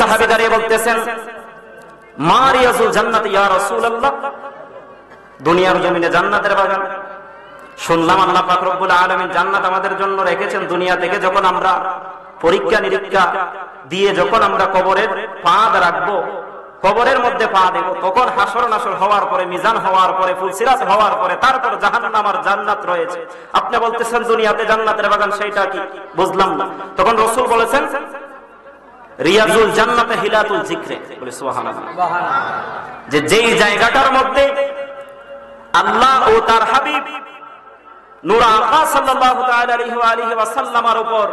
সাহাবী দাঁড়িয়ে বলতেছেন, মা রিয়াজুল জান্নাত ইয়া রাসূলুল্লাহ, দুনিয়ার জমিনে জান্নাতের বাগান। শুনলাম আল্লাহ পাক রব্বুল আলামিন জান্নাত আমাদের জন্য রেখেছেন। দুনিয়া থেকে যখন আমরা পরীক্ষা নিরীক্ষা দিয়ে যখন আমরা কবরের পা রাখবো, কবরের মধ্যে পা দেব, তখন হাসর নাসর হওয়ার পরে, মিজান হওয়ার পরে, ফুলসিরাত হওয়ার পরে তারপর জাহান্নাম আর জান্নাত রয়েছে। আপনি বলতেছেন দুনিয়াতে জান্নাতের বাগান, সেইটা কি বুঝলাম না। তখন রাসূল বলেছেন রিয়াজুল জান্নাতে হিলাতুল যিকরে, বলে সুবহানাল্লাহ, যে যেই জায়গাটার মধ্যে আল্লাহ ও তার হাবিব নূর আকা সাল্লাল্লাহু তাআলা আলাইহি ওয়া আলিহি ওয়া সাল্লামের উপর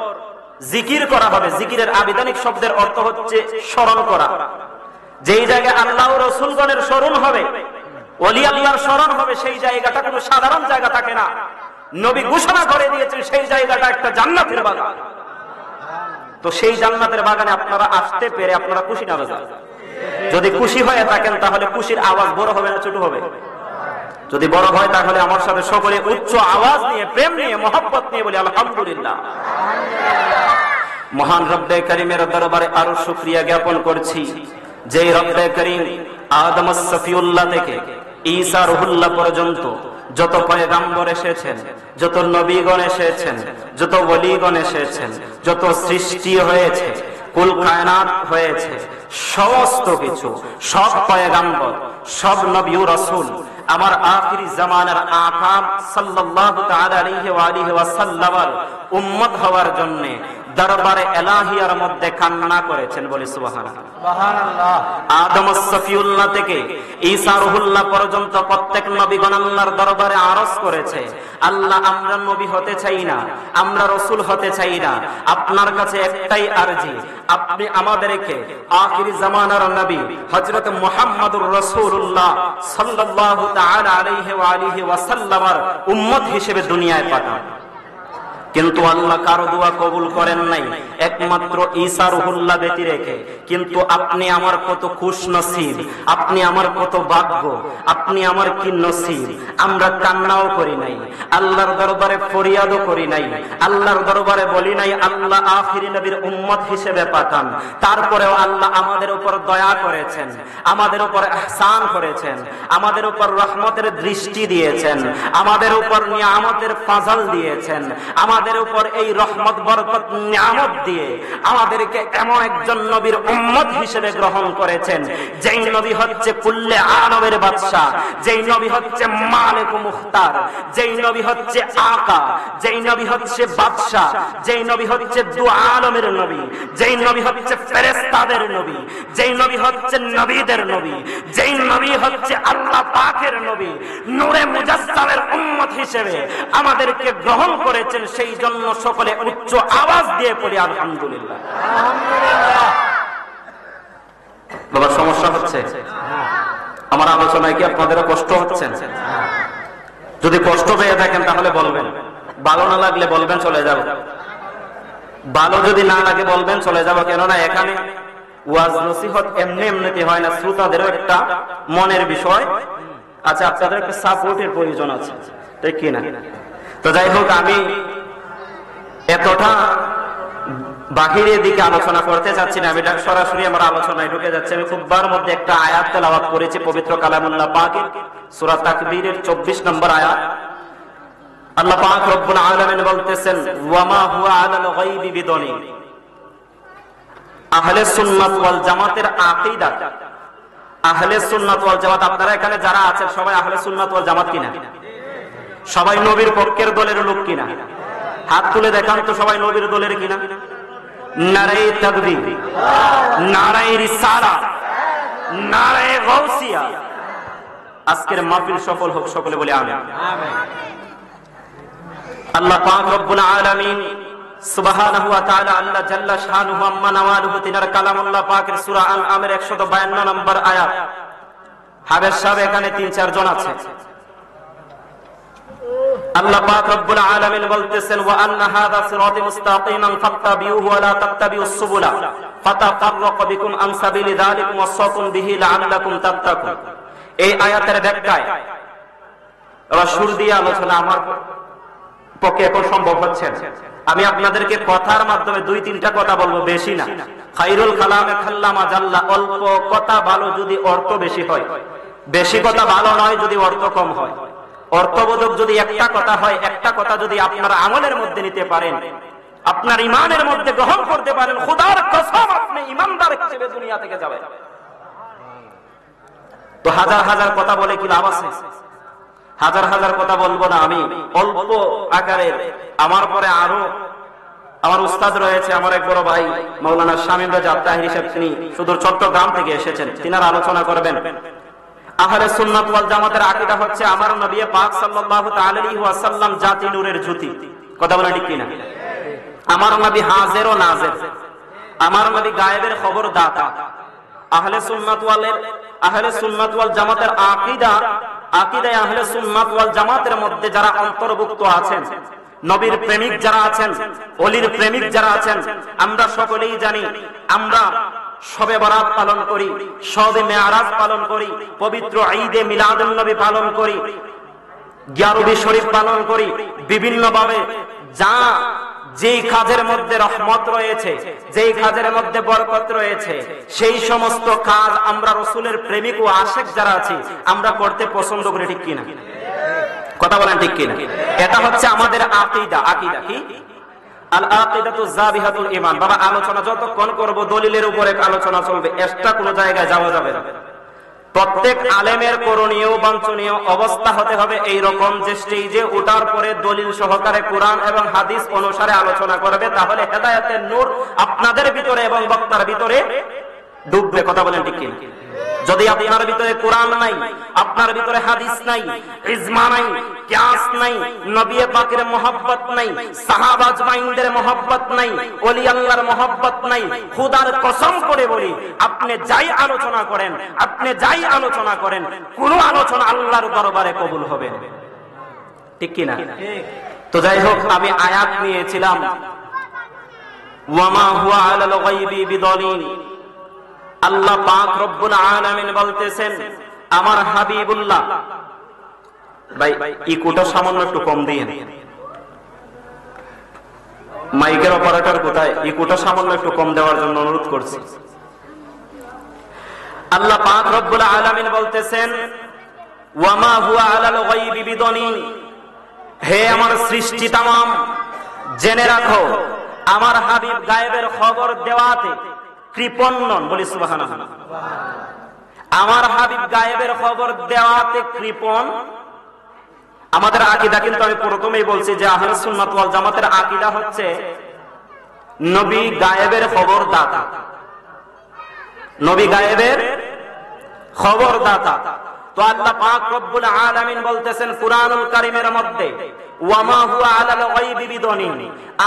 জিকির করা হবে। জিকিরের আবিধানিক শব্দের অর্থ হচ্ছে স্মরণ করা। যেই জায়গায় আল্লাহ ও রাসূলগণের স্মরণ হবে, ওলি আল্লাহর স্মরণ হবে, সেই জায়গাটা কোনো সাধারণ জায়গা থাকে না। নবী ঘোষণা করে দিয়েছেন সেই জায়গাটা একটা জান্নাতের বাগান। তো সেই জান্নাতের বাগানে আপনারা আসতে পেরে আপনারা খুশি না বেজার? যদি খুশি হয়ে থাকেন তাহলে খুশির আওয়াজ বড় হবে না ছোট হবে? যদি বড় হয় তাহলে আমার সাথে সকলে উচ্চ আওয়াজ নিয়ে, প্রেম নিয়ে, মহব্বত নিয়ে বলি আলহামদুলিল্লাহ। মহান রব্বে কারীমের দরবারে আরো শুকরিয়া জ্ঞাপন করছি, যে রব্বে কারীম আদম সফিউল্লাহ থেকে ঈসা রুহুল্লাহ পর্যন্ত যত পয়গম্বর এসেছেন, যত নবীগণ এসেছেন, যত ওলিগণ এসেছেন, যত সৃষ্টি হয়েছে, কুল কায়নাত হয়েছে, সমস্ত কিছু, সব পয়গম্বর, সব নবী ও রাসূল আমার আখিরি জামানার আকা সাল্লাল্লাহু তাআলা আলাইহি ওয়া আলিহি ওয়া সাল্লামের উম্মত হওয়ার জন্য দরবারে এলাহিয়ার মধ্যে কান্না করেছেন, বলি সুবহানাল্লাহ। সুবহানাল্লাহ। আদম সফিউল্লাহ থেকে ঈসা রুহুল্লাহ পর্যন্ত প্রত্যেক নবীগণ আল্লাহর দরবারে আরজ করেছে, আল্লাহ আমরা নবী হতে চাই না, আমরা রাসূল হতে চাই না, আপনার কাছে একটাই আরজি, আপনি আমাদেরকে আখিরি জামানার নবী হযরত মুহাম্মদুর রাসূলুল্লাহ সাল্লাল্লাহু তাআলা আলাইহি ওয়া আলিহি ওয়া সাল্লামের উম্মত হিসেবে দুনিয়ায় পাঠান। কিন্তু আল্লাহ কারো দোয়া কবুল করেন নাই, একমাত্র ঈসা রুহুল্লাহ ব্যতী রেখে। কিন্তু আপনি আমার কত খুশ নসিব, আপনি আমার কত ভাগ্য, আপনি আমার কি নসিব। আমরা কান্নাও করি নাই, আল্লাহর দরবারে ফরিয়াদও করি নাই, আল্লাহর দরবারে বলি নাই আল্লাহ আখিরি নবীর উম্মত হিসেবে পাঠান। তারপরেও আল্লাহ আমাদের উপর দয়া করেছেন, আমাদের উপর ইহসান করেছেন, আমাদের উপর রহমতের দৃষ্টি দিয়েছেন, আমাদের উপর নিয়ামতের ফাজল দিয়েছেন, আমাদের উপর এই রহমত বরকত নিয়ামত দিয়ে আমাদেরকে এমন একজন নবীর উম্মত হিসেবে গ্রহণ করেছেন, যেই নবী হচ্ছে কুল্লে আলমের বাদশা, যেই নবী হচ্ছে মালিক ও মুখতার, যেই নবী হচ্ছে আকা, যেই নবী হচ্ছে বাদশা, যেই নবী হচ্ছে দু আলমের নবী, যেই নবী হচ্ছে ফেরেশতাদের নবী, যেই নবী হচ্ছে নবীদের নবী, যেই নবী হচ্ছে আল্লাহ পাকের নবী, নূরে মুজাসসামের উম্মত হিসেবে আমাদেরকে গ্রহণ করেছেন। সেই জন্য সকলে উচ্চ আওয়াজ দিয়ে পড়ি আলহামদুলিল্লাহ। আলহামদুলিল্লাহ। বাবা সমস্যা হচ্ছে আমার আলোচনায়? কি আপনাদেরও কষ্ট হচ্ছে? যদি কষ্ট পেয়ে থাকেন তাহলে বলবেন, ভালো না লাগলে বলবেন চলে যাব, ভালো যদি না লাগে বলবেন চলে যাব। কেননা এখানে ওয়াজ নসিহত এমনি এমনিতে হয় না, শ্রোতাদেরও একটা মনের বিষয় আছে, আপনাদের একটা সাপোর্টের প্রয়োজন আছে, ঠিক কি না? তো যাই হোক, আমি এতটা বাহিরের দিকে আলোচনা করতে যাচ্ছি না, আমি সরাসরি আমার আলোচনায় ঢুকে যাচ্ছি। আমি খুববার মধ্যে একটা আয়াত তেলাওয়াত করেছি পবিত্র কালামুল্লাহ পাকের সূরা তাকবীরের 24 নম্বর আয়াত। আল্লাহ পাক রব্বুল আলামিন বলতেছেন, ওয়ামা হুয়া আলাল গায়বি বিদনীন। আহলে সুন্নাত ওয়াল জামাতের আকীদা, আহলে সুন্নাত ওয়াল জামাত, আপনারা এখানে যারা আছেন সবাই আহলে সুন্নাত ওয়াল জামাত কিনা? সবাই নবীর পক্ষের দলের লোক কিনা? হাত তুলে দেখান তো সবাই নবীর দলের কিনা? নারায়ে তাকবীর, নারায়ে রিসালাত, নারায়ে গাউসিয়া। আজকের মাহফিল সফল হোক, সকলে বলি আমিন। আল্লাহ পাক রব্বুল আলামিন সুবহানাহু ওয়া তাআলা, আল্লাহ জাল্লা শানুহু আম্মা নাওয়ালুহু, তিনার কালামুল্লাহ পাকের সূরা আল-আমের 152 নম্বর আয়াত। হাবেশ সাহেব এখানে 3-4 জন আছে। আল্লাহ পাক রব্বুল আলামিন বলতেছেন, ওয়া আন্না হাযা সিরাতি মুস্তাকিমান ফাত্তাবিউহু ওয়া লা তাত্তাবিউস সুবুলা ফাতাফাররাকু বিকুম আন সাবিলি যালিকুম ওয়াসাকুম বিহি লাআল্লাকুম তাত্তাকুন। এই আয়াতের ব্যাখ্যায় আবার সুর দিয়ে আলোচনা আমার পক্ষে এখন সম্ভব হচ্ছে। আমি আপনাদেরকে কথার মাধ্যমে 2-3টা কথা বলবো, বেশি না। খায়রুল কালামে খাল্লামা জাল্লা, অল্প কথা ভালো যদি অর্থ বেশি হয়, বেশি কথা ভালো নয় যদি অর্থ কম হয়। অর্থবোধক যদি একটা কথা হয়, একটা কথা যদি আপনারা আমলের মধ্যে নিতে পারেন, আপনার ইমানের মধ্যে গ্রহণ করতে পারেন, খোদার কসম আপনি ইমানদার হিসেবে দুনিয়া থেকে যাবেন। তো হাজার হাজার কথা বলে কি লাভ আছে? হাজার হাজার কথা বলবো না, আমি অল্প আকারের। আমার পরে আরো আমার উস্তাদ রয়েছে, আমার এক বড় ভাই মাওলানা শামীম রাজা তাহিরি সাহেব, তিনি সুদূর চট্টগ্রাম থেকে এসেছেন, তিনারা আলোচনা করবেন। আহলে সুন্নাত ওয়াল জামাতের আকীদা হচ্ছে আমার নবী পাক সাল্লাল্লাহু তাআলা আলাইহি ওয়াসাল্লাম জাতি নূরের জ্যোতি। কথা বলেন ঠিক কিনা? আমার নবী হাজির ও নাজির, আমার নবী গায়েবের খবর দাতা। আহলে সুন্নাত ওয়াল জামাতের আকীদায় আহলে সুন্নাত ওয়াল জামাতের মধ্যে যারা অন্তর্ভুক্ত আছেন, নবীর প্রেমিক যারা আছেন, ওলির প্রেমিক যারা আছেন, আমরা সকলেই জানি, আমরা শবে বরাত পালন করি, শবে মেরাজ পালন করি, পবিত্র ঈদে মিলাদুন নবী পালন করি, গিয়ারুবি শরীফ পালন করি, বিভিন্ন ভাবে যা যেই কাজের মধ্যে রহমত রয়েছে, যেই কাজের মধ্যে বরকত রয়েছে, সেই সমস্ত কাজ আমরা রাসূলের প্রেমিক ও আশিক যারা আছি আমরা করতে পছন্দ করি, ঠিক কিনা? কথা বলেন ঠিক কিনা? এটা হচ্ছে আমাদের আকীদা। আকীদা কি? আল আকিদাতু যাবিহাতুল ঈমান। বাবা, আলোচনা যতক্ষণ করব দলিলের উপরে আলোচনা চলবে, এক্সট্রা কোনো জায়গায় যাওয়া যাবে না। প্রত্যেক আলেমের করণীয় বাঞ্ছনীয় অবস্থা হতে হবে এইরকম যে স্টেজে ওঠার পরে দলিল সহকারে কোরআন এবং হাদিস অনুসারে আলোচনা করবে, তাহলে হেদায়েতের নূর আপনাদের ভিতরে এবং বক্তার ভিতরে ডুববে। কথা বলেন ঠিক কিনা? যদি আপনার ভিতরে কোরআন নাই, আপনার ভিতরে হাদিস নাই, ইজমা নাই, কিয়াস নাই, নবী পাকের মহব্বত নাই, সাহাবা আজমাইনদের মহব্বত নাই, ওলি আল্লাহর মহব্বত নাই, খোদার কসম করে বলি, আপনি যাই আলোচনা করেন, কোন আলোচনা আল্লাহর দরবারে কবুল হবে না, ঠিক কি না? তো যাই হোক, আমি আয়াত নিয়েছিলাম, ওয়ামা হুয়া আলাল গায়বি বিদলিল। আল্লাহ পাক রব্বুল আলামিন বলতেছেন, আমার হাবিবুল্লাহ, ভাই ইকুটা সামান্য একটু কম দিয়ে, মাইকের অপারেটর কোথায়? ইকুটা সামান্য একটু কম দেওয়ার জন্য অনুরোধ করছি। আল্লাহ পাক রব্বুল আলামিন বলতেছেন, ওয়ামা হুয়া আলাল গায়বি বিদনিন। হে আমার সৃষ্টি তামাম, জেনে রাখো আমার হাবিব গায়েবের খবর দেওয়াতে কৃপণ নন। বলি সুবহানাল্লাহ। আমার হাবিব গায়েবের খবর দেওয়াতে কৃপণ। আমাদের আকীদা কিন্তু আমি প্রথমেই বলছি যে আহলে সুন্নাত ওয়াল জামাতের আকীদা হচ্ছে নবী গায়েবের খবর দাতা, নবী গায়েবের খবর দাতা। তো আল্লাহ পাক রব্বুল আলামিন বলতেছেন কুরআনুল কারীমের মধ্যে, ওয়ামা হুয়া আলাল গায়বি বিদনিন।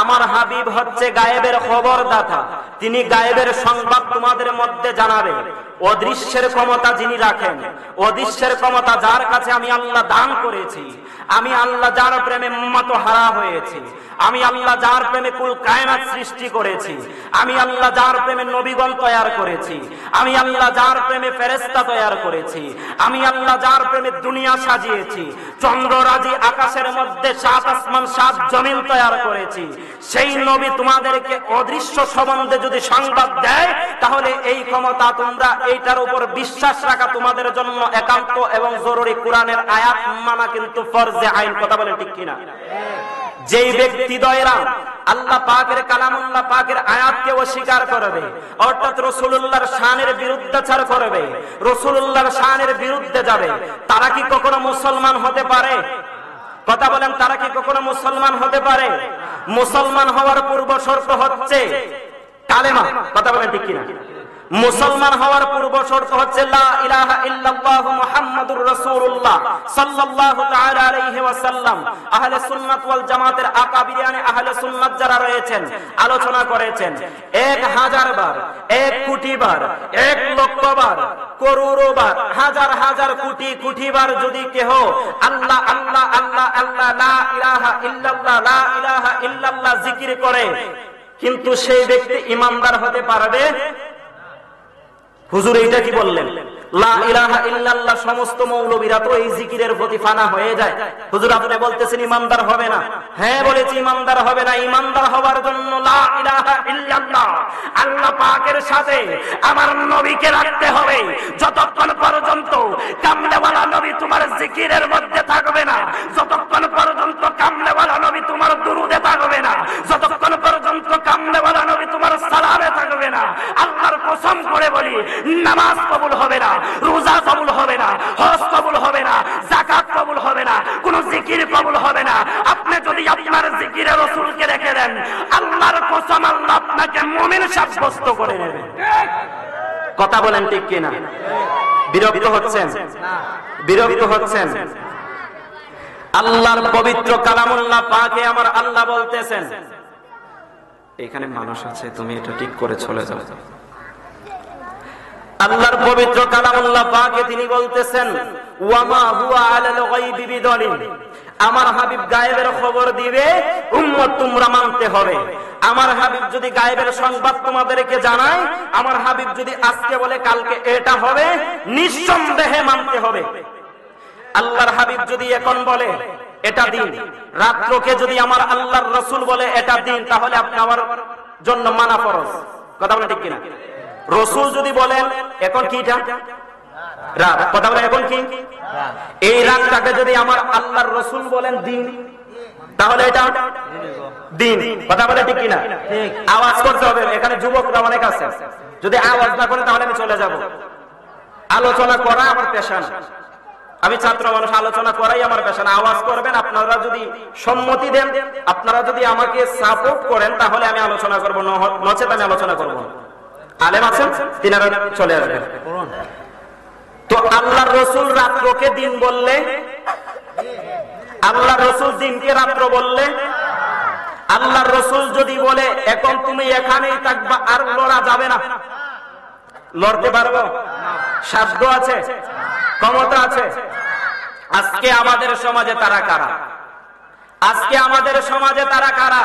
আমার হাবিব হচ্ছে গায়েবের খবর দাতা, তিনি গায়েবের সংবাদ তোমাদের মধ্যে জানাবেন। অদৃশ্যের ক্ষমতা যিনি রাখেন, অদৃশ্যের ক্ষমতা যার কাছে আমি আল্লাহ দান করেছি, আমি আল্লাহ যার প্রেমে উম্মত হারা হয়েছি, আমি আল্লাহ যার প্রেমে কুল কায়নাত সৃষ্টি করেছি, আমি আল্লাহ যার প্রেমে নবীগণ তৈয়ার করেছি, আমি আল্লাহ যার প্রেমে ফেরেশতা তৈয়ার করেছি, আমি আল্লাহ যার প্রেমে দুনিয়া সাজিয়েছি, চন্দ্ররাজি আকাশের মধ্যে 7 আসমান 7 জমিন তৈয়ার করেছি, সেই নবী তোমাদেরকে অদৃশ্য সম্বন্ধে যদি সংবাদ দেয়, তাহলে এই ক্ষমতা তোমরা এইটার উপর বিশ্বাস রাখা তোমাদের জন্য একান্ত এবং জরুরি। কোরআনের আয়াত মানা কিন্তু ফরজে আইন। কথা বলে ঠিক কিনা? যেই ব্যক্তি দয়রা আল্লাহ পাকের কালামুল্লাহ পাকের আয়াতকে অস্বীকার করবে, অর্থাৎ রাসূলুল্লাহর শানের বিরুদ্ধাচার করবে, রাসূলুল্লাহর শানের বিরুদ্ধে যাবে, তারা কি কখনো মুসলমান হতে পারে? কথা বলেন, তারা কি কখনো মুসলমান হতে পারে? মুসলমান হওয়ার পূর্ব শর্ত হচ্ছে কালেমা। কথা বলেন ঠিক কিনা? মুসলমান হওয়ার পূর্ব শর্ত হচ্ছে লা ইলাহা ইল্লাল্লাহ মুহাম্মাদুর রাসূলুল্লাহ সাল্লাল্লাহু তাআলা আলাইহি ওয়াসাল্লাম। আহলে সুন্নাত ওয়াল জামাতের আকাবিরিয়ানে আহলে সুন্নাত যারা রয়েছেন আলোচনা করেছেন 1000 বার, 1 কোটি বার, 1 লক্ষ বার, করোড় বার, হাজার হাজার কোটি কোটি বার যদি কেহ আল্লাহ আল্লাহ আল্লাহ আল্লাহ লা ইলাহা ইল্লাল্লাহ লা ইলাহা ইল্লাল্লাহ জিকির করে, কিন্তু সেই ব্যক্তি ঈমানদার হতে পারবে? হুজুর এইটা কি বললেন? লা ইলাহা ইল্লাল্লাহ সমস্ত মৌলবীরা তো এই জিকিরের প্রতি ফানা হয়ে যায়। হুজুর আপনি বলতেছেন ইমানদার হবে না? হ্যাঁ বলেছি ইমানদার হবে না। ইমানদার হওয়ার জন্য লা ইলাহা ইল্লাল্লাহ আল্লাহ পাকের সাথে আমার নবীকে রাখতে হবে। যতক্ষণ পর্যন্ত কামলেওয়ালা নবী তোমার জিকিরের মধ্যে থাকবে না, যতক্ষণ পর্যন্ত কামলেওয়ালা নবী তোমার দুরুদে থাকবে না, যতক্ষণ পর্যন্ত কামলেওয়ালা নবী তোমার সালামে থাকবে না, আল্লাহর কসম করে বলি নামাজ কবুল হবে না, রোজা কবুল হবে না, হজ কবুল হবে না, যাকাত কবুল হবে না, কোন জিকির কবুল হবে না। আপনি যদি আপনার জিকিরে রাসূলকে রেখে দেন, আল্লাহর কসম আল্লাহ আপনাকে মুমিন সাব্যস্ত করে নেবে। কথা বলেন ঠিক কিনা? বিরক্ত হচ্ছেন? বিরক্ত হচ্ছেন? আল্লাহর পবিত্র কালামুল্লাহ পাকে আমার আল্লাহ বলতেছেন, এখানে মানুষ আছে, তুমি এটা ঠিক করে চলে যাও। আল্লাহর পবিত্র কালামুল্লাহ পাকে তিনি বলতেছেন, ওয়ামা হুয়া আলাল গায়বি বিদলিন, আমার হাবিব গায়েবের খবর দিবে, উম্মত তোমরা মানতে হবে। আমার হাবিব যদি গায়েবের সংবাদ তোমাদেরকে জানায়, আমার হাবিব যদি আজকে বলে কালকে এটা হবে, নিঃসন্দেহে মানতে হবে। আল্লাহর হাবিব যদি এখন বলে এটা দিন, রাত্রকে যদি আমার আল্লাহর রাসূল বলে এটা দিন, তাহলে আপনার জন্য মানা ফরজ। কথা বলে ঠিক কিনা? রাসূল যদি বলেন এখন কিটা রাত, কথা বলে এখন কি এই রাতটাকে যদি আমার আল্লাহর রাসূল বলেন দিন, তাহলে এটা দিন। কথা বলে ঠিক কিনা? আওয়াজ করতে হবে। এখানে যুবকরা অনেক আছে, যদি আওয়াজ না করে তাহলে আমি চলে যাব। আলোচনা করা আমার পেশা না, আমি ছাত্র মানুষ, আলোচনা করাই আমার পেশা না। আওয়াজ করবেন, আপনারা যদি সম্মতি দেন, আপনারা যদি আমাকে সাপোর্ট করেন, তাহলে আমি আলোচনা করবো, নচেত আমি আলোচনা করবো। আলেম আছেন, তিনারা চলে আসবেন। তো আল্লাহর রাসূল রাত্রকে দিন বললে, আল্লাহর রাসূল দিনকে রাত্র বললে, আল্লাহর রাসূল যদি বলে এখন তুমি এখানেই থাকবা, আর লড়া যাবে না, লড়তে পারবো? সাধ্য আছে? ক্ষমতা আছে? আজকে আমাদের সমাজে তারা কারা? আজকে আমাদের সমাজে তারা কারা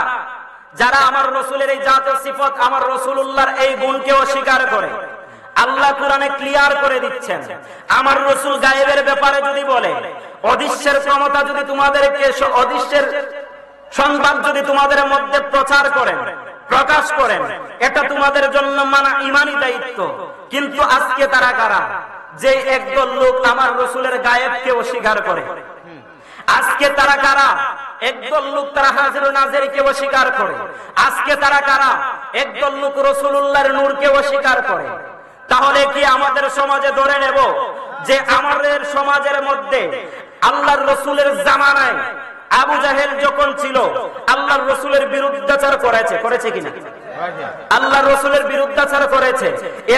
যারা আমার রাসূলের এই জাত ও সিফত, আমার রাসূলুল্লাহর এই গুণকে অস্বীকার করে? আল্লাহ কোরআনে ক্লিয়ার করে দিচ্ছেন, আমার রাসূল গায়েবের ব্যাপারে যদি বলে, অদৃশ্যের ক্ষমতা যদি তোমাদেরকে, অদৃশ্যের সংবাদ যদি তোমাদের মধ্যে প্রচার করেন, প্রকাশ করেন, এটা তোমাদের জন্য মানা ঈমানি দায়িত্ব। কিন্তু আজকে তারা কারা? যে একদল লোক আমার রাসূলের গায়েবকে অস্বীকার করে। আজকে তারা কারা? একদল লোক তারা হাজির ও নাজিরকে অস্বীকার করে। আজকে তারা কারা? একদল লোক রাসূলুল্লাহর নূরকে অস্বীকার করে। তাহলে কি আমাদের সমাজে ধরে নেব যে আমাদের সমাজের মধ্যে আল্লাহর রাসূলের জামানায় আবু জাহেল যখন ছিল, আল্লাহর রাসূলের বিরুদ্ধাচার করেছে কিনা? আল্লাহর রাসূলের বিরুদ্ধাচার করেছে।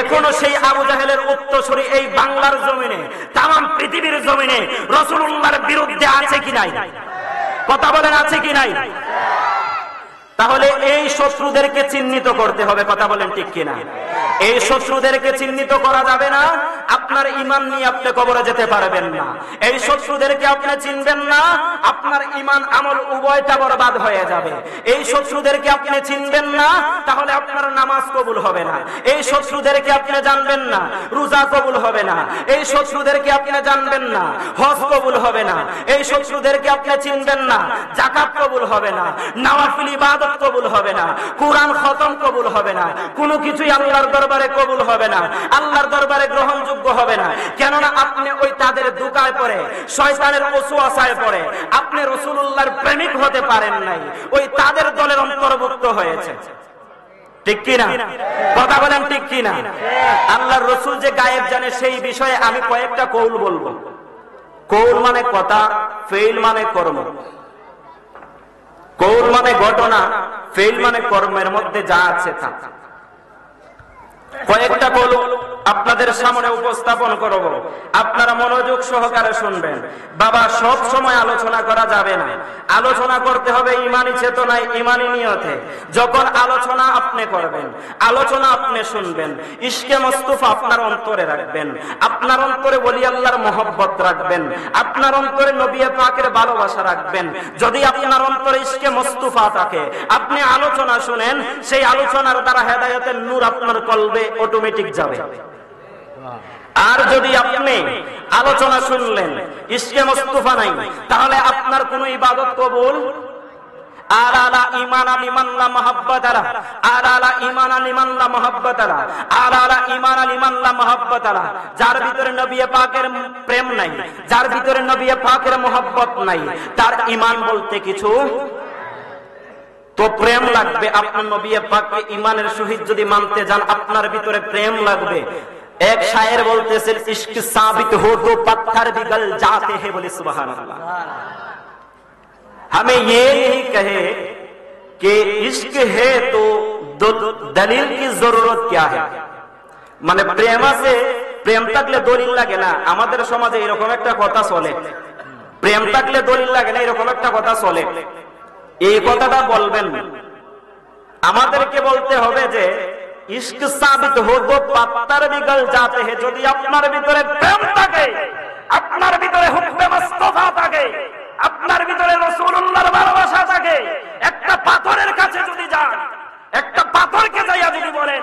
এখনো সেই আবু জাহেলের উত্তরসূরি এই বাংলার জমিনে, তামাম পৃথিবীর জমিনে রাসূলুল্লাহর বিরুদ্ধে আছে কি নাই? কথা বলেন, আছে কি নাই? তাহলে এই শত্রুদেরকে চিহ্নিত করতে হবে। কথা বলেন ঠিক কিনা? এই শত্রুদেরকে চিহ্নিত করা যাবে না, আপনার ঈমান নিয়ে আপনি কবরে যেতে পারবেন না। এই শত্রুদেরকে আপনি চিনবেন না, আপনার ঈমান আমল উভয়টা বরবাদ হয়ে যাবে। এই শত্রুদেরকে আপনি চিনবেন না, তাহলে আপনার নামাজ কবুল হবে না। এই শত্রুদেরকে আপনি জানবেন না, রোজা কবুল হবে না। এই শত্রুদেরকে আপনি জানবেন না, হজ কবুল হবে না। এই শত্রুদেরকে আপনি চিনবেন না, যাকাত কবুল হবে না, নওয়াফিল ইবাদত কবুল হবে না, কুরআন খতম কবুল হবে না, কোনো কিছুই আল্লাহর দরবারে কবুল হবে না, আল্লাহর দরবারে গ্রহণযোগ্য হবে না। কেননা আপনি ওই তাদের ধোঁকায় পড়ে, শয়তানের ওয়াসওয়াসায় পড়ে আপনি রাসূলুল্লাহর প্রেমিক হতে পারেন নাই, ওই তাদের দলের অন্তর্ভুক্ত হয়েছে। ঠিক কিনা? কথা বলেন ঠিক কিনা? আল্লাহর রাসূল যে গায়েব জানে, সেই বিষয়ে আমি কয়েকটা কৌল বলবো। কৌল মানে কথা, ফেইল মানে কর্ম। কৌল মানে ঘটনা, ফেইল মানে কর্মের মধ্যে যা আছে তা। কয়েকটা কৌল আপনাদের সামনে উপস্থাপন করব, আপনারা মনোযোগ সহকারে শুনবেন। বাবা, সব সময় আলোচনা করা যাবে না, আলোচনা করতে হবে ঈমানি চেতনায়, ঈমানি নিয়তে। যখন আলোচনা আপনি করবেন, আলোচনা আপনি শুনবেন, ইশকে মুস্তাফা আপনার অন্তরে রাখবেন, আপনার অন্তরে ওলি আল্লাহর মহব্বত রাখবেন, আপনার অন্তরে নবী পাকের ভালোবাসা রাখবেন। যদি আপনার অন্তরে ইশকে মুস্তাফা থাকে, আপনি আলোচনা শুনেন, সেই আলোচনার দ্বারা হেদায়েতের নূর আপনার কলবে অটোমেটিক যাবে। আর যদি আপনি আলোচনা শুনলেন ইশকে মুস্তাফা নাই, তাহলে আপনার কোন ইবাদত কবুল। আলা ঈমানা লিমান লা মুহাব্বাতা লা, আলা ঈমানা লিমান লা মুহাব্বাতা লা, আলা ঈমানা লিমান লা মুহাব্বাতা লা। যার ভিতরে নবী পাকের প্রেম নাই, যার ভিতরে নবী পাকের মুহাব্বত নাই, তার ঈমান বলতে কিছু। তো প্রেম লাগবে, আপনার নবী পাককে ঈমানের সহিত যদি মানতে যান, আপনার ভিতরে প্রেম লাগবে। एक शायर बोलते से इश्क साबित हो तो पत्थर भी गल जाते हैं, बोले सुभान अल्लाह। हमें ये नहीं कहे कि इश्क है तो दलील की जरूरत क्या है, মানে প্রেম আছে, প্রেম থাকলে দলিল লাগে না। আমাদের সমাজে এরকম একটা কথা চলে, প্রেম থাকলে দলিল লাগে না, এরকম একটা কথা চলে। এই কথাটা বলবেন না, আমাদেরকে বলতে হবে যে ইশক সাবিত হো তো পাত্তার বিগল যাতে হে। যদি আপনার ভিতরে প্রেম থাকে, আপনার ভিতরে হুব্বে মুস্তাফা থাকে, আপনার ভিতরে রাসূলুল্লাহর ভালোবাসা থাকে, একটা পাথরের কাছে যদি যান, একটা পাথরকে যাইয়া যদি বলেন,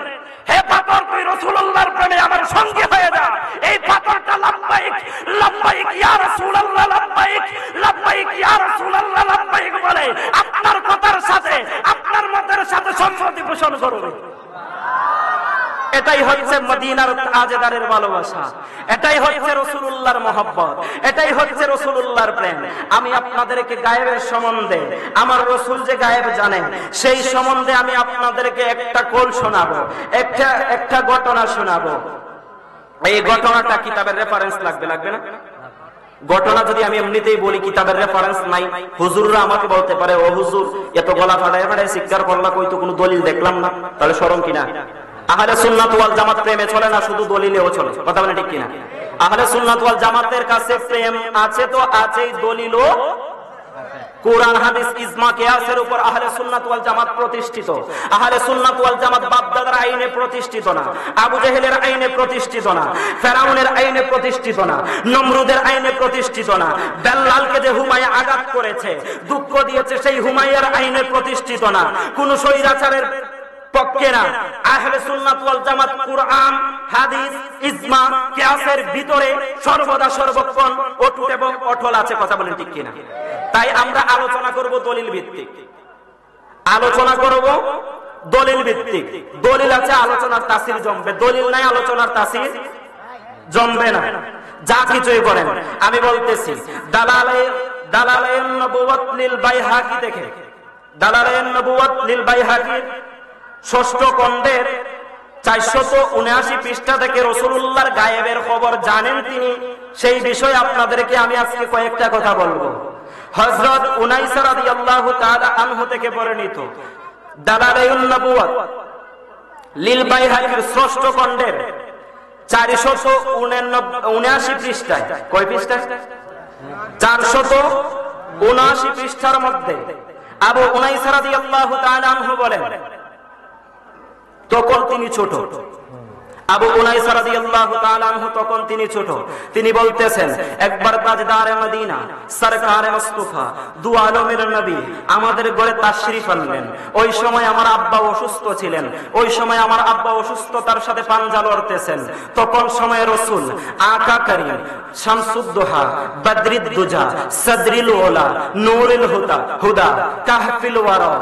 হে পাথর তুই রাসূলুল্লাহর প্রেমে আমার সঙ্গে হয়ে যা, এই পাথরটা লাব্বাইক লাব্বাইক ইয়া রাসূলুল্লাহ, লাব্বাইক লাব্বাইক ইয়া রাসূলুল্লাহ, লাব্বাইক বলে আপনার কথার সাথে, আপনার মতের সাথে সম্মতি পোষণ করবে। এটাই হচ্ছে মদিনার তাজদারের ভালোবাসা, এটাই হচ্ছে রাসূলুল্লাহর মহব্বত, এটাই হচ্ছে রাসূলুল্লাহর প্রেম। আমি আপনাদেরকে গায়েবের সম্বন্ধে, আমার রাসূল যে গায়েব জানেন, সেই সম্বন্ধে আমি আপনাদেরকে একটা কোল শোনাবো, একটা ঘটনা শোনাবো। এই ঘটনাটা কিতাবের রেফারেন্স লাগবে, লাগবে না? ঘটনা যদি আমি এমনিতেই বলি, কিতাবের রেফারেন্স নাই, হুজুররা আমাকে বলতে পারে, ও হুজুর এত গলা ফাটায় ফাটায় শিক্ষার করলা, কই তো কোনো দলিল দেখলাম না, তাহলে শরম কিনা? আহলে সুন্নাত ওয়াল জামাত প্রেমে চলে না, শুধু দলিলেও চলে, কথা বলে ঠিক কিনা? আহলে সুন্নাত ওয়াল জামাতের কাছে প্রেম আছে তো আছেই, দলিলও কোরআন হাদিস ইজমা কিয়াসের উপর আহলে সুন্নাত ওয়াল জামাত প্রতিষ্ঠিত। আহলে সুন্নাত ওয়াল জামাত বাপদাদার আইনে প্রতিষ্ঠিত না, আবু জেহেলের আইনে প্রতিষ্ঠিত না, ফেরাউনের আইনে প্রতিষ্ঠিত না, নমরুদের আইনে প্রতিষ্ঠিত না, বেল্লালকে যে হুমায়ুন আঘাত করেছে, দুঃখ দিয়েছে, সেই হুমায়ুনের আইনে প্রতিষ্ঠিত না, কোন স্বৈরাচারের পক্ষে না। আহলে সুন্নাত ওয়াল জামাত কুরআন হাদিস ইজমা কিয়াসের ভিতরে সর্বদা সর্বক্ষণ অটুট এবং অটল আছে, কথা বলেন ঠিক কিনা? তাই আমরা আলোচনা করব দলিল ভিত্তিক, আলোচনা করব দলিল ভিত্তিক। দলিল আছে, আলোচনার তাসির জমবে, দলিল নাই, আলোচনার তাসির জমবে না, যা কিছুই করেন। আমি বলতেছি দালালায়ে নবুওয়াত লিল বাইহাকি দেখে, দালালায়ে নবুওয়াত লিল বাইহাকি ৬ষ্ঠ খণ্ডের ৪৭৯ পৃষ্ঠা থেকে রাসূলুল্লাহর গায়েবের খবর জানেন তিনি, সেই বিষয়ে আপনাদেরকে আমি আজকে কয়েকটা কথা বলবো। হযরত উনাইসা রাদিয়াল্লাহু তাআলা আনহু থেকে বর্ণিত দালালায়ে নবুওয়াত লিল বাইহাকির ৬ষ্ঠ খণ্ডের ৪৭৯ পৃষ্ঠায়, কয় পৃষ্ঠায়? ৪৭৯ পৃষ্ঠার মধ্যে আবু উনাইসা রাদিয়াল্লাহু তাআলা আনহু বলেন, তখন তিনি ছোট, আবু উনাইসা রাদিয়াল্লাহু তাআলা আনহু তখন তিনি ছোট, তিনি বলতেছেন, একবার তাজদারে মদিনা সরকারে মুস্তাফা দু আলমের নবী আমাদের ঘরে তাশরীফ আনলেন। ওই সময় আমার আব্বা অসুস্থ ছিলেন, ওই সময় আমার আব্বা অসুস্থতার সাথে পাঞ্জা লড়তেছেন। তখন সময় রাসূল আকা করিম শামসুদ্দোহা বদরিদ্দুজা সদরিল ওলা নূরুল হুদা কাহফিল ওয়ারা,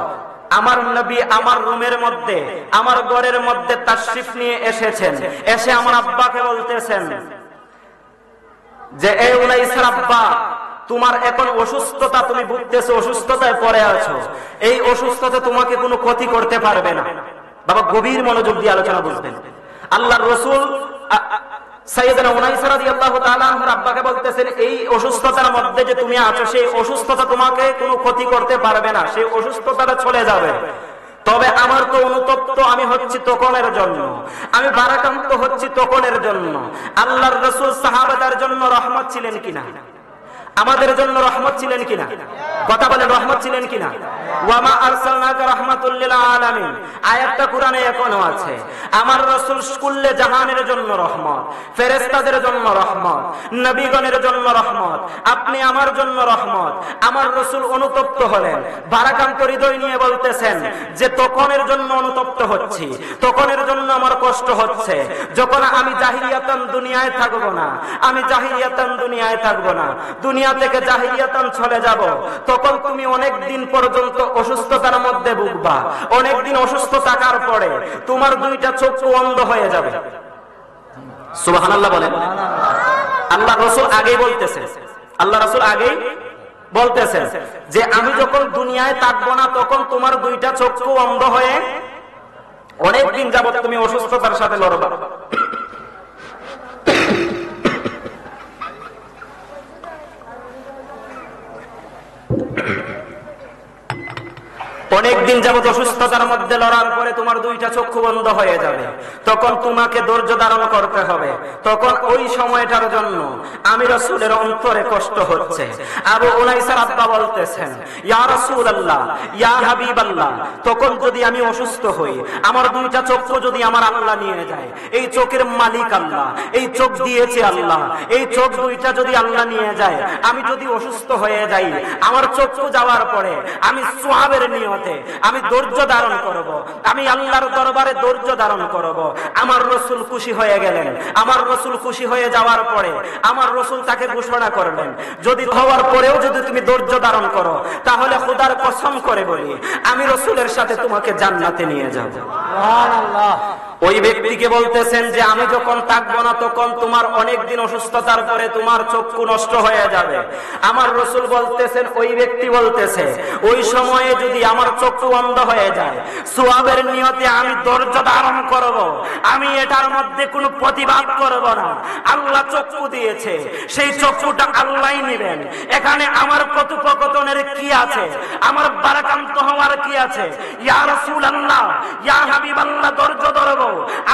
আমার নবী আমার রুমের মধ্যে, আমার ঘরের মধ্যে তাশরীফ নিয়ে এসেছেন। এসে আমার আব্বাকে বলতেছেন যে, এ উনাইসার আব্বা, তোমার এখন অসুস্থতা, তুমি ভুগতেছো, অসুস্থতায় পড়ে আছো, এই অসুস্থতা তোমাকে কোনো ক্ষতি করতে পারবে না। বাবা গভীর মনোযোগ দিয়ে আলোচনা বুঝবেন। আল্লাহর রাসূল সাইয়েদনা উনাইসা রাদিয়াল্লাহু তাআলা আনহুর আব্বাকে বলতেছেন, এই অসুস্থতার মধ্যে যে তুমি আছো, সেই অসুস্থতা তোমাকে কোনো ক্ষতি করতে পারবে না, সেই অসুস্থতাটা চলে যাবে। তবে আমার তো অনুতপ্ত আমি হচ্ছি তখনের জন্য, আমি ভারাক্রান্ত হচ্ছি তখনের জন্য। আল্লাহর রাসূল সাহাবাদের জন্য রহমত ছিলেন কিনা? আমাদের জন্য রহমত ছিলেন কিনা? কথা বলেন, রহমত ছিলেন কিনা? ওয়ামা আরসালনাকা রাহমাতুল লিল আলামিন, আয়াতটা কোরআনে এখনো আছে। আমার রাসূল কুল্লে জাহানের জন্য রহমত, ফেরেশতাদের জন্য রহমত, নবীগণের জন্য রহমত, আপনি আমার জন্য রহমত। আমার রাসূল অনুতপ্ত হলেন, ভারাক্রান্ত হৃদয় নিয়ে বলতেছেন যে তখনের জন্য অনুতপ্ত হচ্ছি, তখনের জন্য আমার কষ্ট হচ্ছে যখন আমি জাহিলিয়াতান দুনিয়ায় থাকবো না, আমি জাহিলিয়াতান দুনিয়ায় থাকবো না, দুনিয়া থেকে জাহিলিয়াতান চলে যাব। তখন তুমি অনেক দিন পর্যন্ত অসুস্থতার মধ্যে ভুগবা, অনেক দিন অসুস্থ থাকার পরে তোমার দুইটা চক্ষু অন্ধ হয়ে যাবে। সুবহানাল্লাহ বলেন। আল্লাহ রাসূল আগেই বলতেছেন, আল্লাহ রাসূল আগেই বলতেছেন যে আমি যখন দুনিয়ায় থাকবো না তখন তোমার দুইটা চক্ষু অন্ধ হয়ে অনেক দিন যাবত তুমি অসুস্থতার সাথে লড়বা। অনেকদিন যাবত অসুস্থতার মধ্যে লড়ার পরে তোমার দুইটা চক্ষু বন্ধ হয়ে যাবে, তখন তোমাকে ধৈর্য ধারণ করতে হবে। তখন ওই সময়টার জন্য আমি রাসূলের অন্তরে কষ্ট হচ্ছে। আবু উনাইসার আব্বা বলতেছেন, ইয়া রাসূলুল্লাহ, ইয়া হাবিবাল্লাহ, তখন যদি আমি অসুস্থ হই, আমার দুইটা চক্ষু যদি আমার আল্লাহ নিয়ে যায়, এই চোখের মালিক আল্লাহ, এই চোখ দিয়েছে আল্লাহ, এই চোখ দুইটা যদি আল্লাহ নিয়ে যায়, আমি যদি অসুস্থ হয়ে যাই, আমার চক্ষু যাওয়ার পরে আমি সওয়াবের নিয়তে আমি ধৈর্য ধারণ করব, আমি আল্লাহর দরবারে ধৈর্য ধারণ করব। আমার রাসূল খুশি হয়ে গেলেন। আমার রাসূল খুশি হয়ে যাওয়ার পরে আমার রাসূল তাকে ঘোষণা করলেন, যদি হওয়ার পরেও যদি তুমি ধৈর্য ধারণ করো, তাহলে খোদার কসম করে বলি আমি রাসূলের সাথে তোমাকে জান্নাতে নিয়ে যাব। সুবহানাল্লাহ। ওই ব্যক্তিকে বলতেছেন যে আমি যখন থাকবো না তখন তোমার অনেক দিন অসুস্থতার পরে তোমার চক্ষু নষ্ট হয়ে যাবে। আমার রাসূল বলতেছেন, ওই ব্যক্তি বলতেছে, ওই সময়ে যদি আমার চক্ষু অন্ধ হয়ে যায়, সওয়াবের নিয়তে আমি ধৈর্য ধারণ করব, আমি এটার মধ্যে কোনো প্রতিবাদ করব না। আল্লাহ চক্ষু দিয়েছে, সেই চক্ষুটা আল্লাহই নেবেন। এখানে আমার কথোপকথনের কি আছে? আমার বারাকান্ত হওয়ার কি আছে? ইয়া রাসূলুল্লাহ, ইয়া হাবিবাল্লাহ, ধৈর্য ধরব।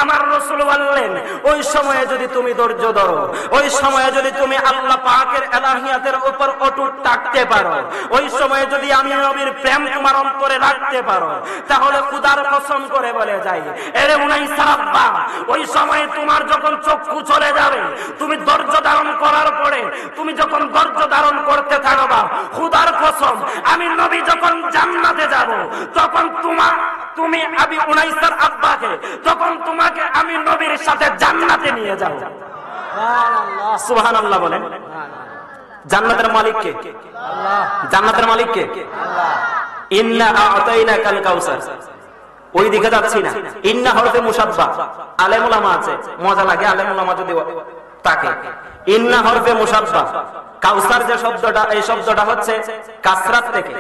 আমার রাসূল বললেন, ওই সময়ে যদি তুমি ধৈর্য ধরো, ওই সময়ে যদি তুমি আল্লাহ পাকের ইলাহিয়াতের উপর অটুট থাকতে পারো, ওই সময়ে যদি আমি নবীর প্রেম তোমার অন্তরে রাখতে পারো, তাহলে খোদার কসম করে বলে যাই, এরে উনাইসার আব্বা, ওই সময়ে তোমার যখন চক্ষু চলে যাবে, তুমি ধৈর্য ধারণ করার পরে তুমি যখন ধৈর্য ধারণ করতে থাকবা, খোদার কসম আমি নবী যখন জান্নাতে যাব, তখন তুমি আবি উনাইসার আব্বাকে, তখন তোমাকে আমি নবীর সাথে জান্নাতে নিয়ে যাব। সুবহানাল্লাহ। সুবহানাল্লাহ বলেন। জান্নাতের মালিক কে? আল্লাহ। জান্নাতের মালিক কে? আল্লাহ। ইন্না আ'তাইনাকাল কাউসার, ওই দিকে যাচ্ছি না। ইন্না হরফে মুসাব্বা, আলেম উলামা আছে, মজা লাগে আলেম উলামা যদি তাকে। ইন্না হরফে মুসাব্বা, কাউসার যে শব্দটা, এই শব্দটা হচ্ছে কাসরাত থেকে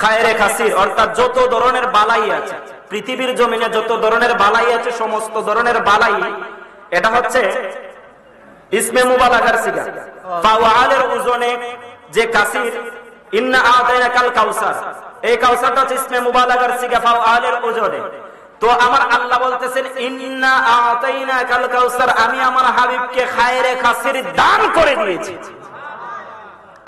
খায়রে কাসির, অর্থাৎ যত ধরনের বালাই আছে পৃথিবীর জমিনে, যত ধরনের বালাই আছে, সমস্ত ধরনের বালাই, এটা হচ্ছে ইসমে মুবালাগার সিগা। ফাওয়ালের ওজনে যে কাসির, ইন্না আ'তাইনাকাল কাউসার, এই কাউসারটা হচ্ছে ইসমে মুবালাগার সিগা ফাওয়ালের ওজনে। তো আমার আল্লাহ বলতেছেন, ইন্না আ'তাইনাকাল কাউসার, আমি আমার হাবিবকে খায়রে কাসির দান করে দিয়েছি।